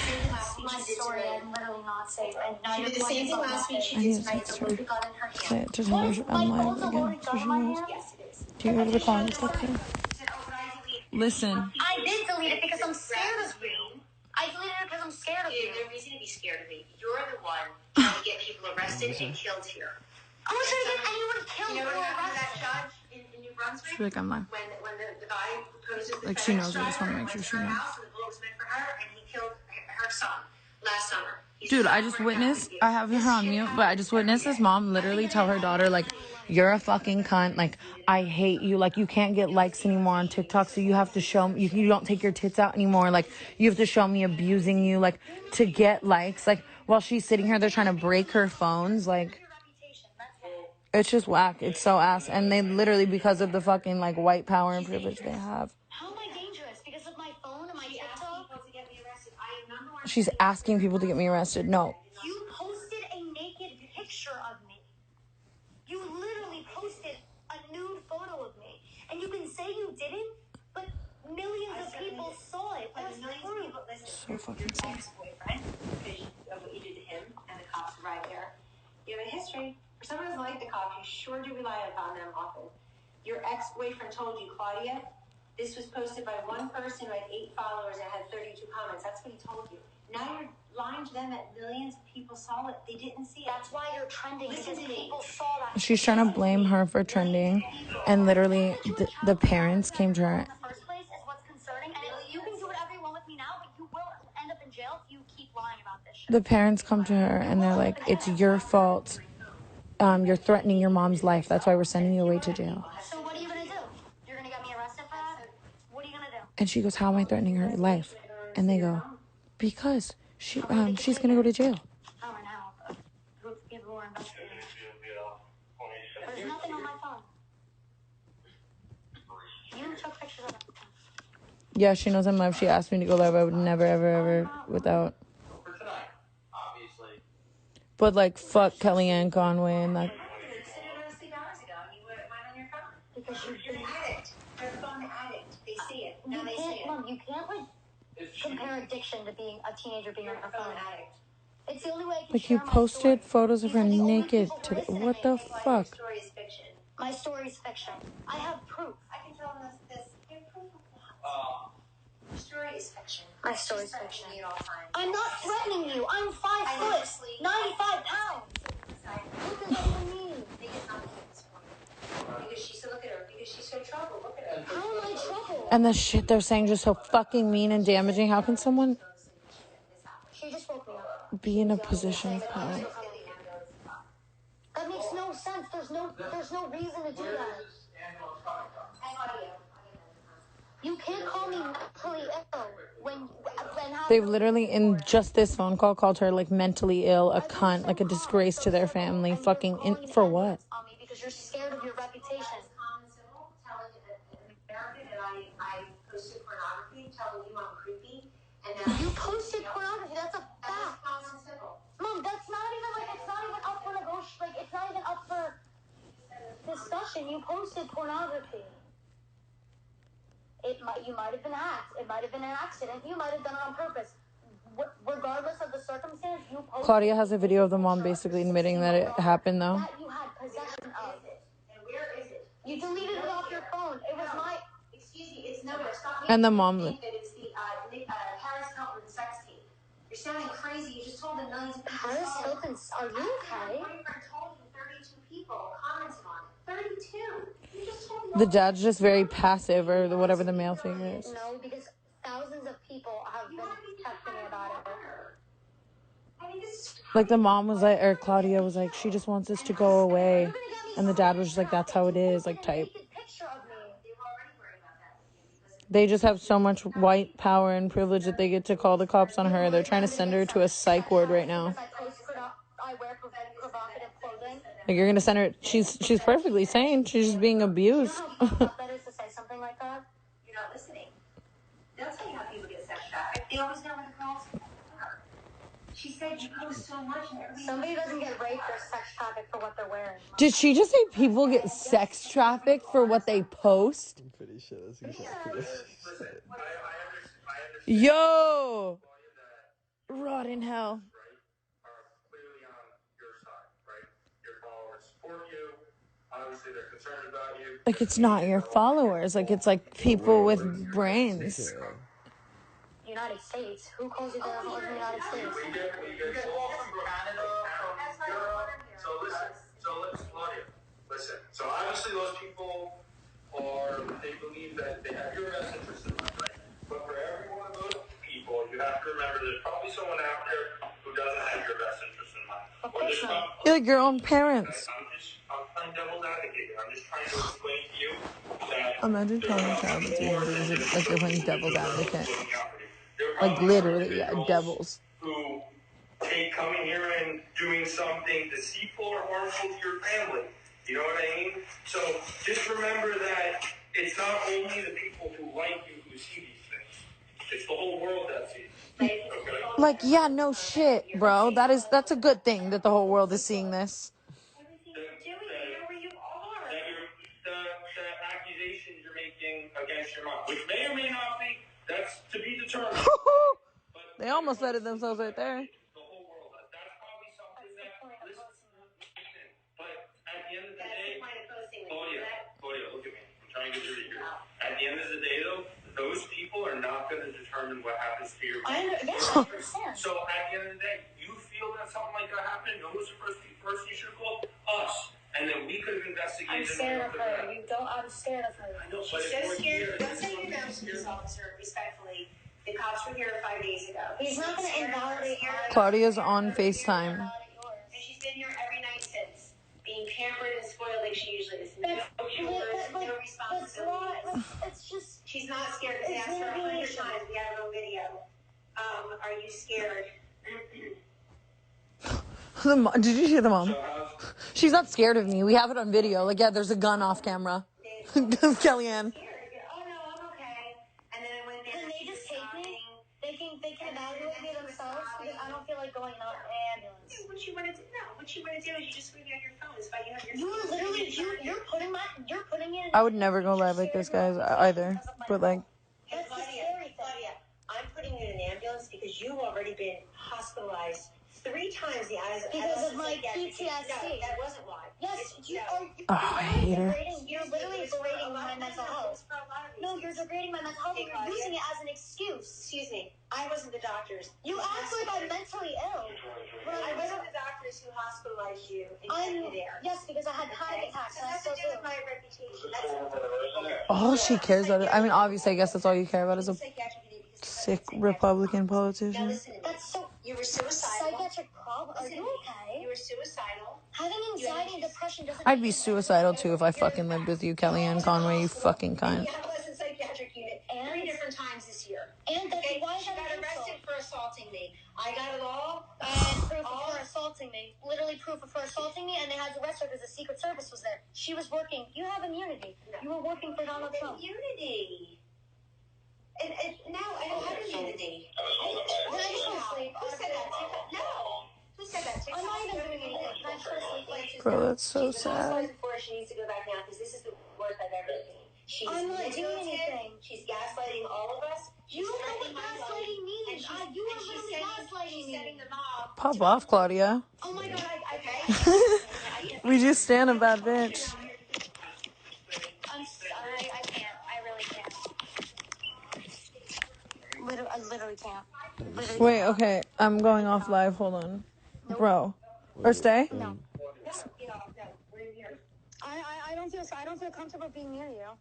My story, I'm literally not safe. And she did the same thing last week. She I need did to tonight text with her. the gun in her hand. Say it to tell her I'm live again so she knows. Yes, it is. Do you go to the call and text her? Listen. I did delete it because I'm scared of you. I deleted it because I'm scared of you. There's no reason to be scared of me. You're the one trying to get people arrested and killed here. I was trying to get anyone killed. You know what happened to that judge in New Brunswick? She's like, I'm lying. When the guy poses the Like, she FedEx knows. I just want to driver make sure went she to her knows. house and the bullet was meant for her, and he killed her son last summer. Dude, I just witnessed, I have her on mute, but I just witnessed this mom literally tell her daughter, like, you're a fucking cunt, like, I hate you, like, you can't get likes anymore on TikTok, so you have to show me, you don't take your tits out anymore, like, you have to show me abusing you, like, to get likes, like, while she's sitting here, they're trying to break her phones, like, it's just whack, it's so ass, and they literally, because of the fucking, like, white power and privilege they have. How am I dangerous? Because of my phone and my TikTok? She's asking people to get me arrested. No. You posted a naked picture of me. You literally posted a nude photo of me. And you can say you didn't, but millions of people saw it. That's proof. So fucking your ex-boyfriend, because of what you did to him, and the cops arrived there. You have a history. For someone who's like the cops, you sure do rely upon them often. Your ex-boyfriend told you, Claudia, this was posted by one person who had 8 followers and had 32 comments. That's what he told you. Now you're lying to them that millions of people saw it. They didn't see it. That's why you're trending. Listen Because to me. people saw that. She's trying to blame her for trending, and literally the parents came to her. In the first place is what's concerning, and you can do whatever you want with me now, but you will end up in jail if you keep lying about this shit. The parents come to her and they're like, it's your fault. You're threatening your mom's life. That's why we're sending you away to jail. So what are you gonna do? You're gonna get me arrested for that? What are you gonna do? And she goes, how am I threatening her life? And they go, because she's gonna go to jail. Oh, now. People were investigating. There's nothing on my phone. You took pictures of it. Yeah, she knows I'm live. She asked me to go live. I would never, ever, ever without. But like, fuck Kellyanne Conway and that. Because you've been addict. You're a phone addict. They see it. Now they see it. Mom, you can't like compare addiction to being a teenager being on her phone. Addict. It's the only way I can Like, you share my posted story. photos of her These are the only naked people who today. listen to What me. the Why fuck? your story is fiction. My story's fiction. I have proof. I can tell them this. You have proof of what? Your story is fiction. My story's fiction. Me at all times. I'm not threatening you. I'm 5 foot, 95 pounds. What does that even mean? They get nothing at this point. Because she's, look at her. Because she's so troubled. Look at her. How am I troubled? And the shit they're saying just so fucking mean and damaging. How can someone She just woke me up. be in a position of power? That makes no sense. There's no reason to do that. You can't call me mentally ill when They've literally, in just this phone call, called her like mentally ill, a cunt, like a disgrace to their family. Fucking for what? on me because you're scared of your reputation. I posted pornography telling you I'm creepy, and You posted pornography. That's a fact. Mom, that's not even like it's not even up for negotiation. Like it's not even up for discussion. You posted pornography. You might have been hacked. It might have been an accident. You might have done it on purpose. Regardless of the circumstance, you posted. Claudia has a video of the mom basically admitting that it happened, though. That you had possession of. And where is it? You deleted it off your phone. It was my. Excuse me, it's nowhere. Stop. And the mom. Think that it's the Paris Hilton sex tape. You're sounding crazy. You just told the millions of people. Paris Hilton, are you okay? My boyfriend told you 32 people commented on it. 32. You just told me. The dad's just very passive, or whatever the male figure is. No, because thousands of people have been texting me about it. Like, the mom was like, or Claudia was like, she just wants us to go away. And the dad was just like, that's how it is, like, type. They just have so much white power and privilege that they get to call the cops on her. They're trying to send her to a psych ward right now. I wear provocative clothing. Like, you're gonna send her. She's perfectly sane. She's just being abused. That is to say something like that. You're not listening. They'll tell you how people get sex trafficked. They always know where the girls are. She said you post so much and everybody. Somebody doesn't get raped or sex trafficked for what they're wearing. Did she just say people get sex trafficked for what they post? I'm pretty sure that's exactly what she said. Yo! Rot in hell. Like, it's not your followers. Like, it's like people with brains. United States? Who calls you the United States? We get calls from Canada, from Europe. So listen, Listen, so obviously those people they believe that they have your best interest in mind, right? But for every one of those people, you have to remember there's probably someone out there who doesn't have your best interest in mind. Of course not. You're like your own parents. I'm playing devil's advocate here. I'm just trying to explain to you that Imagine telling a child that like you're playing devil's advocate. Like literally, yeah, devils. Who take coming here and doing something deceitful or harmful to your family. You know what I mean? So just remember that it's not only the people who like you who see these things. It's the whole world that sees. Okay? Like, yeah, no shit, bro. That's a good thing that the whole world is seeing this. The accusations you're making against your mom, which may or may not be, that's to be determined. They almost said it themselves right there. The whole world does. That's probably something that, listen, but at the end of the day, Claudia, look at me. I'm trying to get through here. At the end of the day, though, those people are not going to determine what happens to your mom. So at the end of the day, you feel that something like that happened, who was the first person you should have called? Us. And then we could have investigated. I'm scared of her. I'm scared of her. I know, She's so scared. Don't say your name, police officer, respectfully. The cops were here 5 days ago. He's not going to invalidate your... Claudia's on FaceTime. And she's been here every night since, being pampered and spoiled like she usually is. No chores, no responsibilities. It's just... She's not scared. They asked her 100 times. We have it on video. Are you scared? Did you hear the mom? She's not scared of me. We have it on video. Like, yeah, there's a gun off camera. Kellyanne. Oh no, I'm okay. And then I went there. Can they just take me? They can evaluate me themselves because I don't feel like going on an ambulance. What you want to do? No, what you want to do is you just leave me on your phone. It's fine. You have your. You are literally you're putting it. I would never go live like this, guys, either. But like. That's the scary thing. Claudia, I'm putting you in an ambulance because you've already been hospitalized 3 times because of my PTSD. No, that wasn't why. Yes, you are. I hate her. You're literally degrading my mental health. No, you're degrading my mental health. You're using it as an excuse. Excuse me. I wasn't the doctors. You act like I'm mentally ill. I wasn't the doctors who hospitalized you and kept you there. Yes, because I had panic attacks. And that's to do with my reputation. All she cares about I mean, obviously, I guess that's all you care about is a sick Republican politician. Now listen, that's so. You were suicidal. Psychiatric problem. Are you okay? You were suicidal. Having anxiety and depression doesn't. I'd be suicidal too if I fucking lived with you, Kellyanne Conway. You fucking cunt. You have less in psychiatric unit 3 different times this year. And that's why she got arrested for assaulting me. I got it all. And proof of her assaulting me. Literally proof of her assaulting me, and they had to arrest her because the Secret Service was there. She was working. You have immunity. No. You were working for Donald Trump. Immunity. And no, I don't have immunity. Who said that to you? No. Who said that to you? I'm not even doing anything. Bro, that's so sad. She needs to go back now because this is the worst I've ever seen. I'm not doing anything. She's gaslighting all of us. You know what gaslighting means. You are literally gaslighting me. Pop off, Claudia. Oh my god, okay. We just stand a bad bitch. I'm sorry, I can't. I really can't. I literally can't. Wait, okay. I'm going off live. Hold on. Bro. Or stay? No. I don't feel comfortable being near you.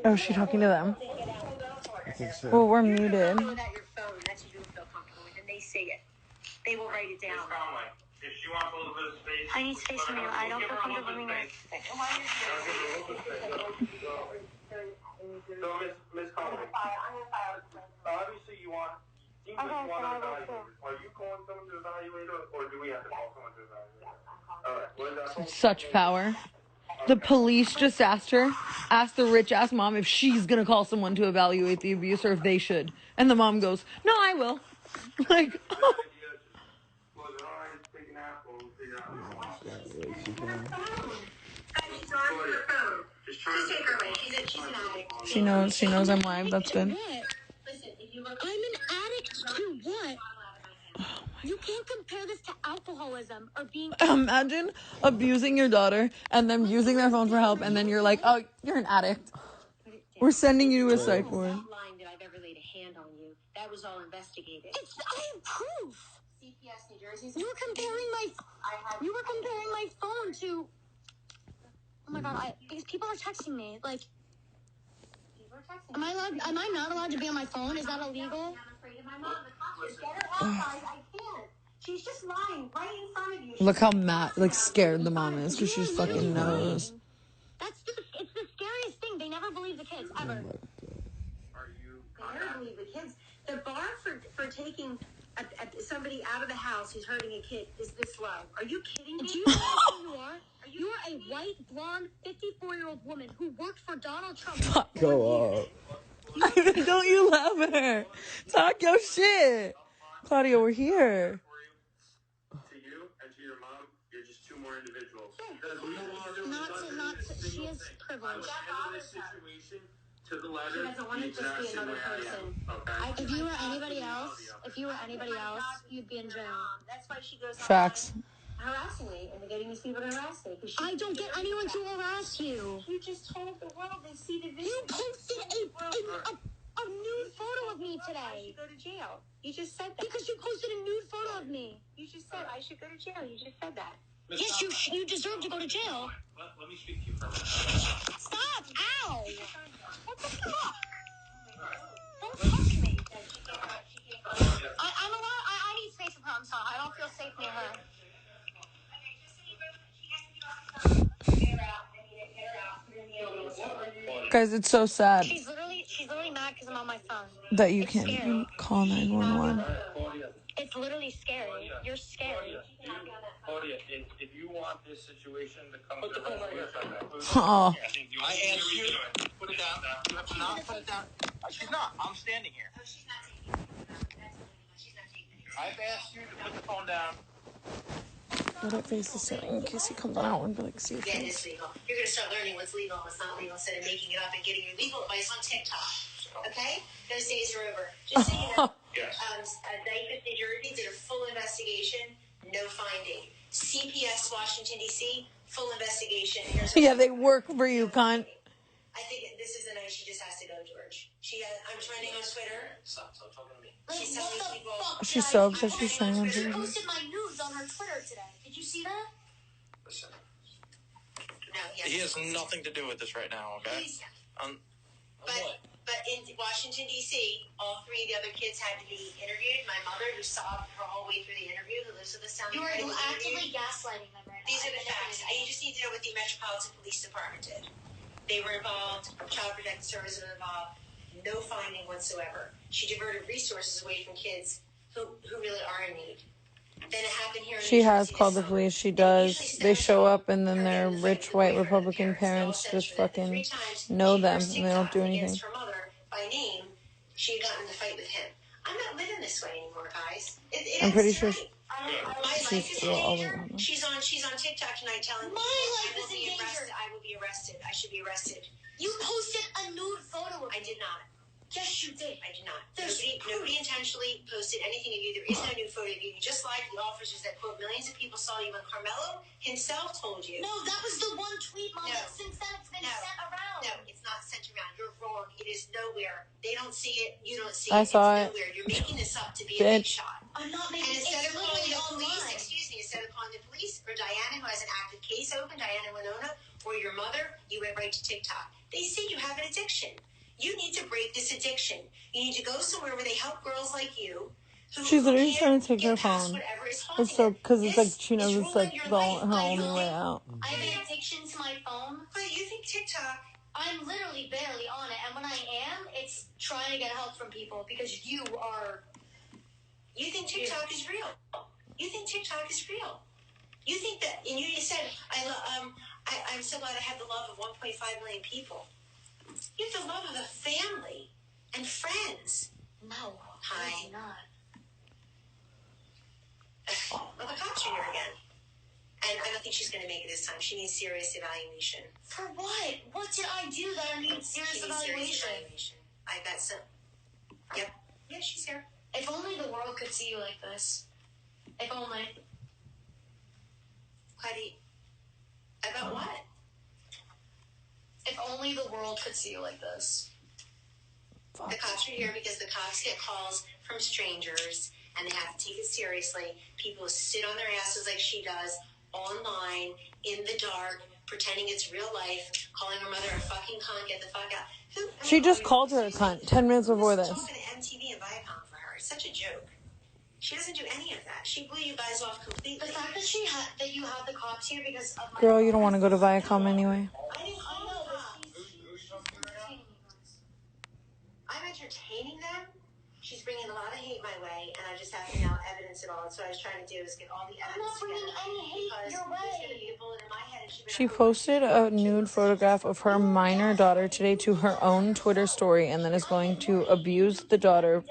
Oh, is she talking to them? I think so. Well, we're muted. Without your phone, that's what you feel comfortable with, and they say it. They will write it down. If she wants a little bit of space, I need space from you. I don't feel comfortable being there. So, Miss Conway, obviously you want to evaluate her. Are you calling someone to evaluate her, or do we have to call someone to evaluate her? All right, what is that? Such power. The police just asked the rich-ass mom if she's gonna call someone to evaluate the abuse or if they should. And the mom goes, no, I will. Like, oh. Just take her away. She's an addict. She knows I'm live. That's good. Listen, if you look, I'm an addict to what? You can't compare this to alcoholism or being. Imagine abusing your daughter and them using their phone for help, and then you're like, oh, you're an addict. We're sending you to a psych ward. Line that I've ever laid a hand on you. That was all investigated. I have proof. CPS New Jersey's. You were comparing my phone to. Oh my God! Because people are texting me. Like, am I not allowed to be on my phone? Is that illegal? I'm afraid of my mom. The cops are get her out, guys. I can't. She's just lying right in front of you. Look how mad, like scared the mom is because she fucking knows. It's the scariest thing. They never believe the kids ever. They never believe the kids. The bar for taking somebody out of the house who's hurting a kid is this low. Are you kidding me? Do you know who you are? You are a white, blonde, 54-year-old woman who worked for Donald Trump. Go up. Don't you laugh at her. Talk your shit. Claudia, we're here. To you and to your mom, you're just two more individuals. She is privileged. This situation to the letter. She doesn't want to just be another person. Okay. If you were anybody else, you'd be in jail. That's why she goes Facts. harassing me and getting these people to harass me. I don't get anyone to harass you. You just told the world they see the video. You posted a nude photo of me I today. should go to jail. You just said that. Because you posted a nude photo of me. You just said I should go to jail. You just said that. Yes, you deserve to go to jail. Let me speak to you for a minute. Stop! Ow! What the fuck? Don't touch me. I'm allowed. I need space with her. I'm sorry. I don't feel safe near her. Guys, it's so sad She's literally mad because I'm on my phone. that you can't even call 911. It's literally scary. You're scary. Claudia, if you want this situation to come to a resolution, Oh. I asked you to put it down. You have to not put it down. She's not. I'm standing here. No, she's not taking it. She's not taking it. I've asked you to put the phone down. What that face is saying in case he comes out and be like, see your Again, face. it's legal. You're going to start learning what's legal and what's not legal instead of making it up and getting your legal advice on TikTok. Okay? Those days are over. Just so you know, Dyke, New Jersey did a full investigation, no finding. CPS, Washington, D.C., full investigation. Yeah, they work for you, cunt. I think this is the night she just has to go, George. I'm trending on Twitter. stop talking to me. She's telling people. She's so upset she's trying on She Twitter. posted my nudes on her Twitter today. Did you see that? Listen. No, He has nothing to do with this right now, okay? But in Washington, D.C., all three of the other kids had to be interviewed. My mother, who sobbed her whole way through the interview, who lives with us down You here. are actively gaslighting them right now. These are the facts. You just need to know what the Metropolitan Police Department did. They were involved. Child Protective Services were involved. No finding whatsoever. She diverted resources away from kids who really are in need. Then it happened here in She New has Jersey called the this summer. police. She does. They show up and then their rich white Republican parents just fucking know them and they don't do anything. Against her mother by name, she had gotten in a fight with him. I'm not living this way anymore, guys. I'm pretty sure My life is in danger. She's on TikTok tonight telling me I will be arrested. I should be arrested. You posted a nude photo of I did not. Yes, you did. I did not. Nobody intentionally posted anything of you. There is no new photo of you. You just lied to the officers that, quote, millions of people saw you when Carmelo himself told you. No, that was the one tweet, Mom. No. Since then, it's been sent around. No, it's not sent around. You're wrong. It is nowhere. They don't see it. You don't see I it. saw It's it. nowhere. You're making this up to be a big Bitch. shot. I'm not making And instead of calling the police, online. instead of calling the police or Diana, who has an active case open, Diana Winona, or your mother, you went right to TikTok. They see you have an addiction. You need to break this addiction. You need to go somewhere where they help girls like you. She's literally trying to take her phone. It's so, because it's like, she knows it's like her only way out. I have an addiction to my phone. But you think TikTok? I'm literally barely on it, and when I am, it's trying to get help from people because you are. You think TikTok is real? You think TikTok is real? You think that? And you said, I'm so glad I have the love of 1.5 million people. You have the love of a family and friends. No, Hi. I'm not. Well, the cops are here again. And I don't think she's going to make it this time. She needs serious evaluation. For what? What did I do that I need serious She needs evaluation? serious evaluation. I bet so. Yep. Yeah, she's here. If only the world could see you like this. If only. Heidi, about what? If only the world could see you like this. The cops are here because the cops get calls from strangers and they have to take it seriously. People sit on their asses like she does, online, in the dark, pretending it's real life, calling her mother a fucking cunt, get the fuck out. She just called her a cunt 10 minutes before this. Talking to MTV and Viacom for her. It's such a joke. She doesn't do any of that. She blew you guys off completely. The fact that that you have the cops here because of my Girl, you don't want to go to Viacom anyway. I'm entertaining them. She's bringing a lot of hate my way, and I just have to now evidence it all. And so what I was trying to do is get all the evidence. I'm not bringing any hate your way. There's going to be a bullet in my head, and She posted a nude photograph of her minor daughter today to her own Twitter story and then is going to abuse the daughter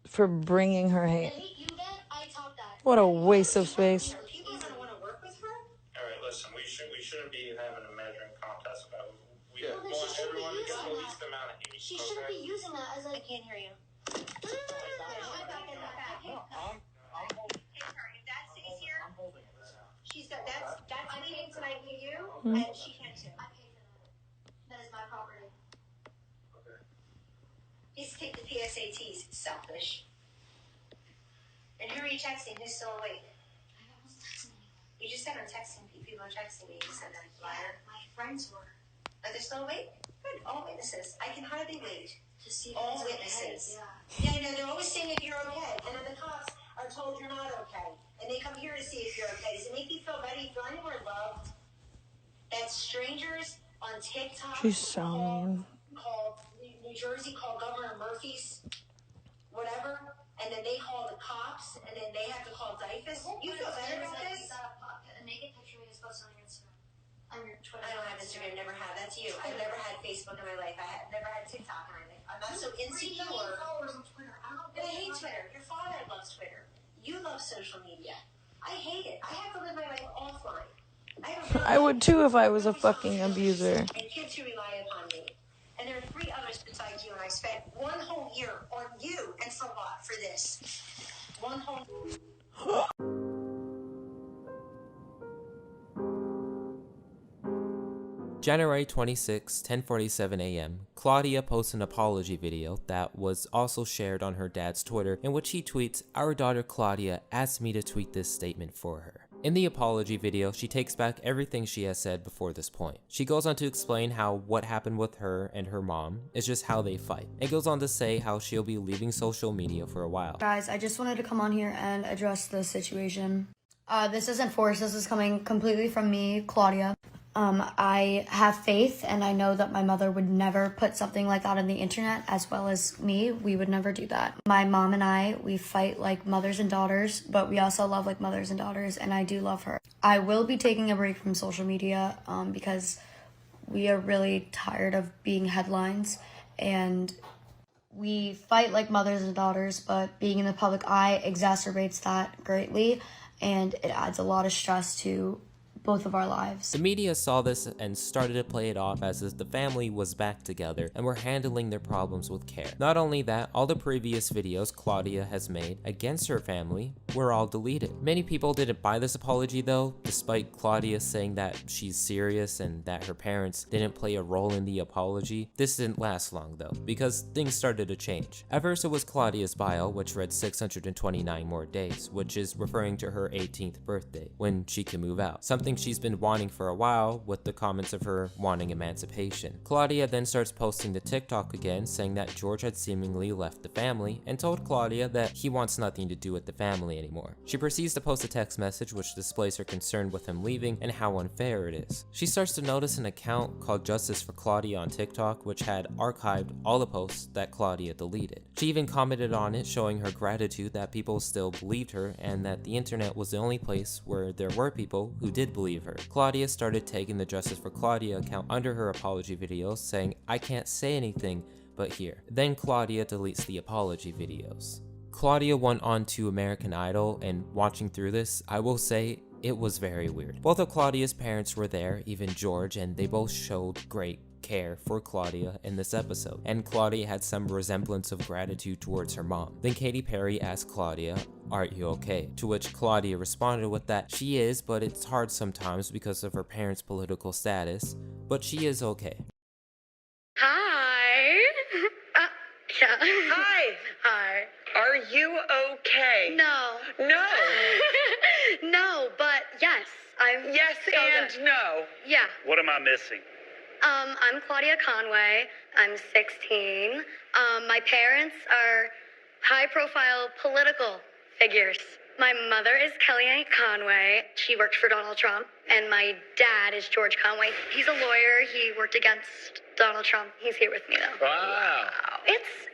for bringing her hate. What a waste of space. People are going to want to work with her. All right, listen, we shouldn't be having a measuring contest about it. We want everyone to get the least amount of hate. She shouldn't be using that as a... I can't hear you. She's got that's leaving tonight with you, and she can too. I pay for that. That is my property. Okay. Please take the PSATs, selfish. And who are you texting? Who's still awake? You just said I'm texting people are texting me. You said that, liar. My friends were. Are they still awake? Good. All witnesses. I can hardly wait To see all if witnesses. Yeah. Yeah, I know. They're always saying if you're okay, and then the cops are told you're not okay, and they come here to see if you're okay. Does it make you feel better? You feel anywhere loved? That strangers on TikTok She's so mean. called New Jersey, called Governor Murphy's whatever, and then they call the cops, and then they have to call DIFUS. You feel better about this? A naked picture is posted on your Instagram. On your Twitter. I don't have Instagram, never have. That's you. I've never had Facebook in my life. I've never had TikTok or anything. I'm not so insecure. Followers on Twitter. I don't But I hate Twitter. Your father loves Twitter. You love social media. I hate it. I have to live my life offline. I would too if I was a fucking abuser. And kids who rely upon me. And there are 3 others besides you, and I spent 1 whole year on you, and for what? For this. 1 whole... January 26, 10:47 a.m., Claudia posts an apology video that was also shared on her dad's Twitter, in which he tweets, "Our daughter Claudia asked me to tweet this statement for her." In the apology video, she takes back everything she has said before this point. She goes on to explain how what happened with her and her mom is just how they fight. It goes on to say how she'll be leaving social media for a while. Guys, I just wanted to come on here and address the situation. This isn't forced. This is coming completely from me, Claudia. I have faith, and I know that my mother would never put something like that on the internet, as well as me. We would never do that. My mom and I, we fight like mothers and daughters, but we also love like mothers and daughters, and I do love her. I will be taking a break from social media because we are really tired of being headlines, and we fight like mothers and daughters, but being in the public eye exacerbates that greatly, and it adds a lot of stress to both of our lives. The media saw this and started to play it off as if the family was back together and were handling their problems with care. Not only that, all the previous videos Claudia has made against her family were all deleted. Many people didn't buy this apology though, despite Claudia saying that she's serious and that her parents didn't play a role in the apology. This didn't last long though, because things started to change. At first it was Claudia's bio, which read 629 more days, which is referring to her 18th birthday, when she can move out. Something she's been wanting for a while, with the comments of her wanting emancipation. Claudia then starts posting to TikTok again, saying that George had seemingly left the family and told Claudia that he wants nothing to do with the family anymore. She proceeds to post a text message which displays her concern with him leaving and how unfair it is. She starts to notice an account called Justice for Claudia on TikTok, which had archived all the posts that Claudia deleted. She even commented on it, showing her gratitude that people still believed her and that the internet was the only place where there were people who did believe her. Claudia started taking the Justice for Claudia account under her apology videos, saying, "I can't say anything but here." Then Claudia deletes the apology videos. Claudia went on to American Idol, and watching through this, I will say it was very weird. Both of Claudia's parents were there, even George, and they both showed great care for Claudia in this episode, and Claudia had some resemblance of gratitude towards her mom. Then Katy Perry asked Claudia, "Are you okay?" To which Claudia responded with that she is, but it's hard sometimes because of her parents' political status, but she is okay. Hi. Yeah. Hi. Hi. Are you okay? No. No. No, but yes. I'm Yes so and good. no. Yeah. What am I missing? I'm Claudia Conway. I'm 16. My parents are high-profile political figures. My mother is Kellyanne Conway. She worked for Donald Trump. And my dad is George Conway. He's a lawyer. He worked against Donald Trump. He's here with me, though. Wow.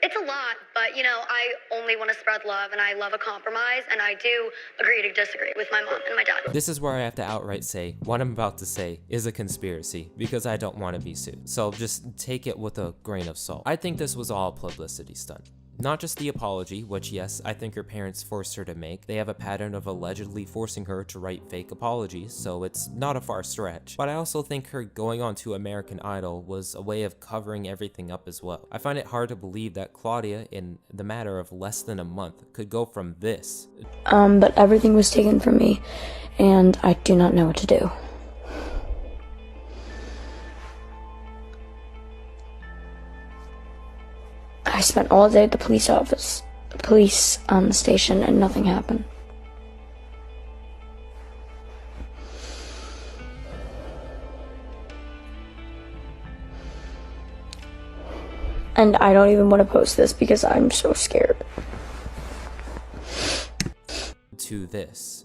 It's a lot, but, you know, I only want to spread love, and I love a compromise, and I do agree to disagree with my mom and my dad. This is where I have to outright say what I'm about to say is a conspiracy because I don't want to be sued. So just take it with a grain of salt. I think this was all a publicity stunt. Not just the apology, which yes, I think her parents forced her to make. They have a pattern of allegedly forcing her to write fake apologies, so it's not a far stretch. But I also think her going on to American Idol was a way of covering everything up as well. I find it hard to believe that Claudia, in the matter of less than a month, could go from this. But everything was taken from me, and I do not know what to do. I spent all day at the police station, and nothing happened. And I don't even want to post this because I'm so scared. To this.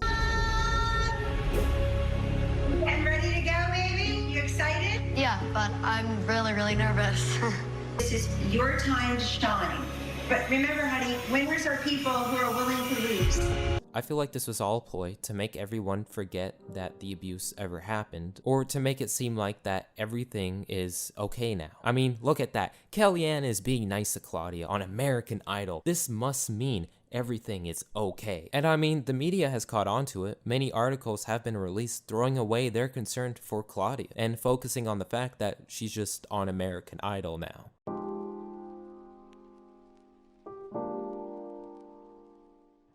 And ready to go, baby? You excited? Yeah, but I'm really, really nervous. This is your time to shine. But remember, honey, winners are people who are willing to lose. I feel like this was all a ploy to make everyone forget that the abuse ever happened, or to make it seem like that everything is okay now. I mean, look at that. Kellyanne is being nice to Claudia on American Idol. This must mean everything is okay. And I mean, the media has caught on to it. Many articles have been released throwing away their concern for Claudia and focusing on the fact that she's just on American Idol now.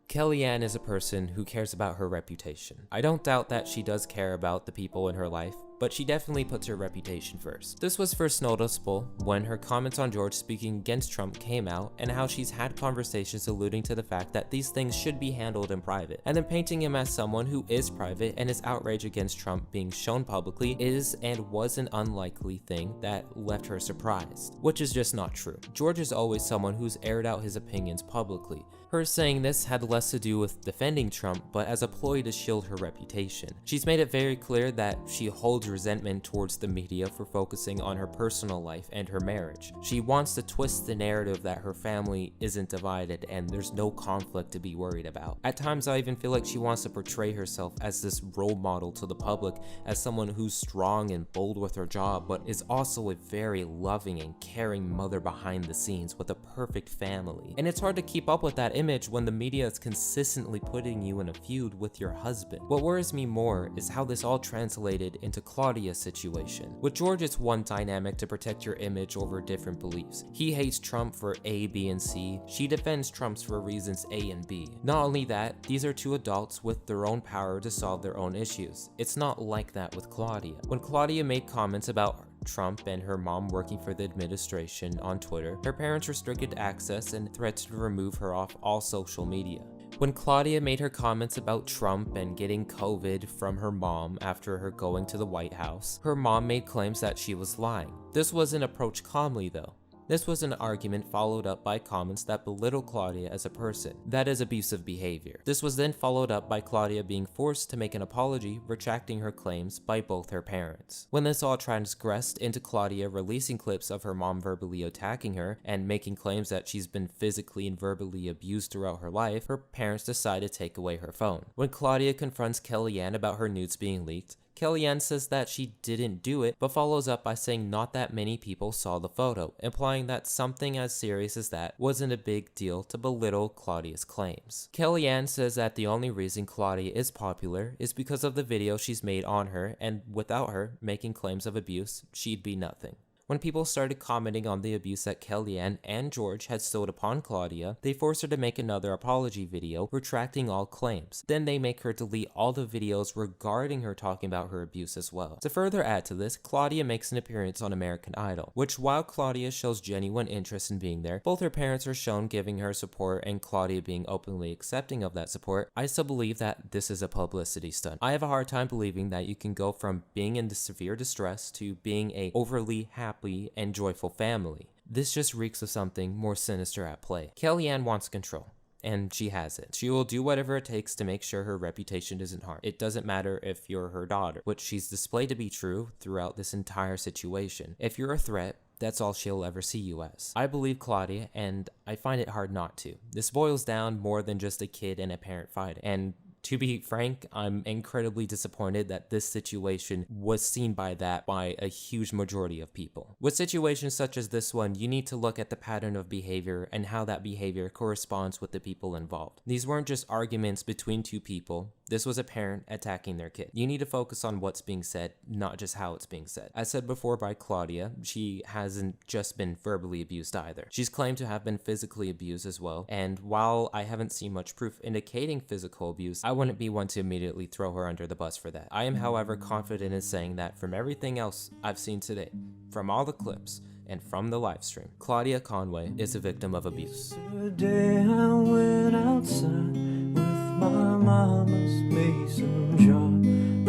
Kellyanne is a person who cares about her reputation. I don't doubt that she does care about the people in her life, but she definitely puts her reputation first. This was first noticeable when her comments on George speaking against Trump came out, and how she's had conversations alluding to the fact that these things should be handled in private, and then painting him as someone who is private, and his outrage against Trump being shown publicly is and was an unlikely thing that left her surprised, which is just not true. George is always someone who's aired out his opinions publicly. Her saying this had less to do with defending Trump, but as a ploy to shield her reputation. She's made it very clear that she holds resentment towards the media for focusing on her personal life and her marriage. She wants to twist the narrative that her family isn't divided and there's no conflict to be worried about. At times I even feel like she wants to portray herself as this role model to the public, as someone who's strong and bold with her job, but is also a very loving and caring mother behind the scenes with a perfect family. And it's hard to keep up with that image when the media is consistently putting you in a feud with your husband. What worries me more is how this all translated into Claudia's situation. With George, it's one dynamic to protect your image over different beliefs. He hates Trump for A, B, and C. She defends Trump's for reasons A and B. Not only that, these are two adults with their own power to solve their own issues. It's not like that with Claudia. When Claudia made comments about Trump and her mom working for the administration on Twitter, her parents restricted access and threatened to remove her off all social media. When Claudia made her comments about Trump and getting COVID from her mom after her going to the White House, her mom made claims that she was lying. This wasn't approached calmly though. This was an argument followed up by comments that belittle Claudia as a person. That is abusive behavior. This was then followed up by Claudia being forced to make an apology, retracting her claims by both her parents. When this all transgressed into Claudia releasing clips of her mom verbally attacking her and making claims that she's been physically and verbally abused throughout her life, her parents decided to take away her phone. When Claudia confronts Kellyanne about her nudes being leaked, Kellyanne says that she didn't do it, but follows up by saying not that many people saw the photo, implying that something as serious as that wasn't a big deal to belittle Claudia's claims. Kellyanne says that the only reason Claudia is popular is because of the video she's made on her, and without her making claims of abuse, she'd be nothing. When people started commenting on the abuse that Kellyanne and George had stowed upon Claudia, they forced her to make another apology video, retracting all claims. Then they make her delete all the videos regarding her talking about her abuse as well. To further add to this, Claudia makes an appearance on American Idol, which while Claudia shows genuine interest in being there, both her parents are shown giving her support and Claudia being openly accepting of that support. I still believe that this is a publicity stunt. I have a hard time believing that you can go from being in severe distress to being a overly happy and joyful family. This just reeks of something more sinister at play. Kellyanne wants control, and she has it. She will do whatever it takes to make sure her reputation isn't harmed. It doesn't matter if you're her daughter, which she's displayed to be true throughout this entire situation. If you're a threat, that's all she'll ever see you as. I believe Claudia, and I find it hard not to. This boils down more than just a kid and a parent fighting, and to be frank, I'm incredibly disappointed that this situation was seen by a huge majority of people. With situations such as this one, you need to look at the pattern of behavior and how that behavior corresponds with the people involved. These weren't just arguments between two people. This was a parent attacking their kid. You need to focus on what's being said, not just how it's being said. As said before by Claudia, she hasn't just been verbally abused either. She's claimed to have been physically abused as well, and while I haven't seen much proof indicating physical abuse, I wouldn't be one to immediately throw her under the bus for that. I am, however, confident in saying that from everything else I've seen today, from all the clips, and from the live stream, Claudia Conway is a victim of abuse. Yesterday I went outside with my mama's mason jar,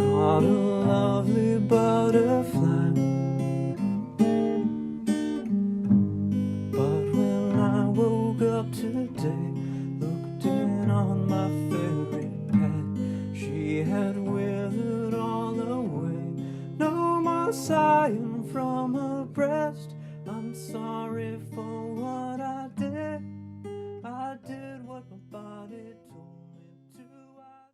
caught a lovely butterfly. But when I woke up today, looked in on my fairy pet, she had withered all away. No more sighing from her breast. I'm sorry for what I did. I did what my body told me.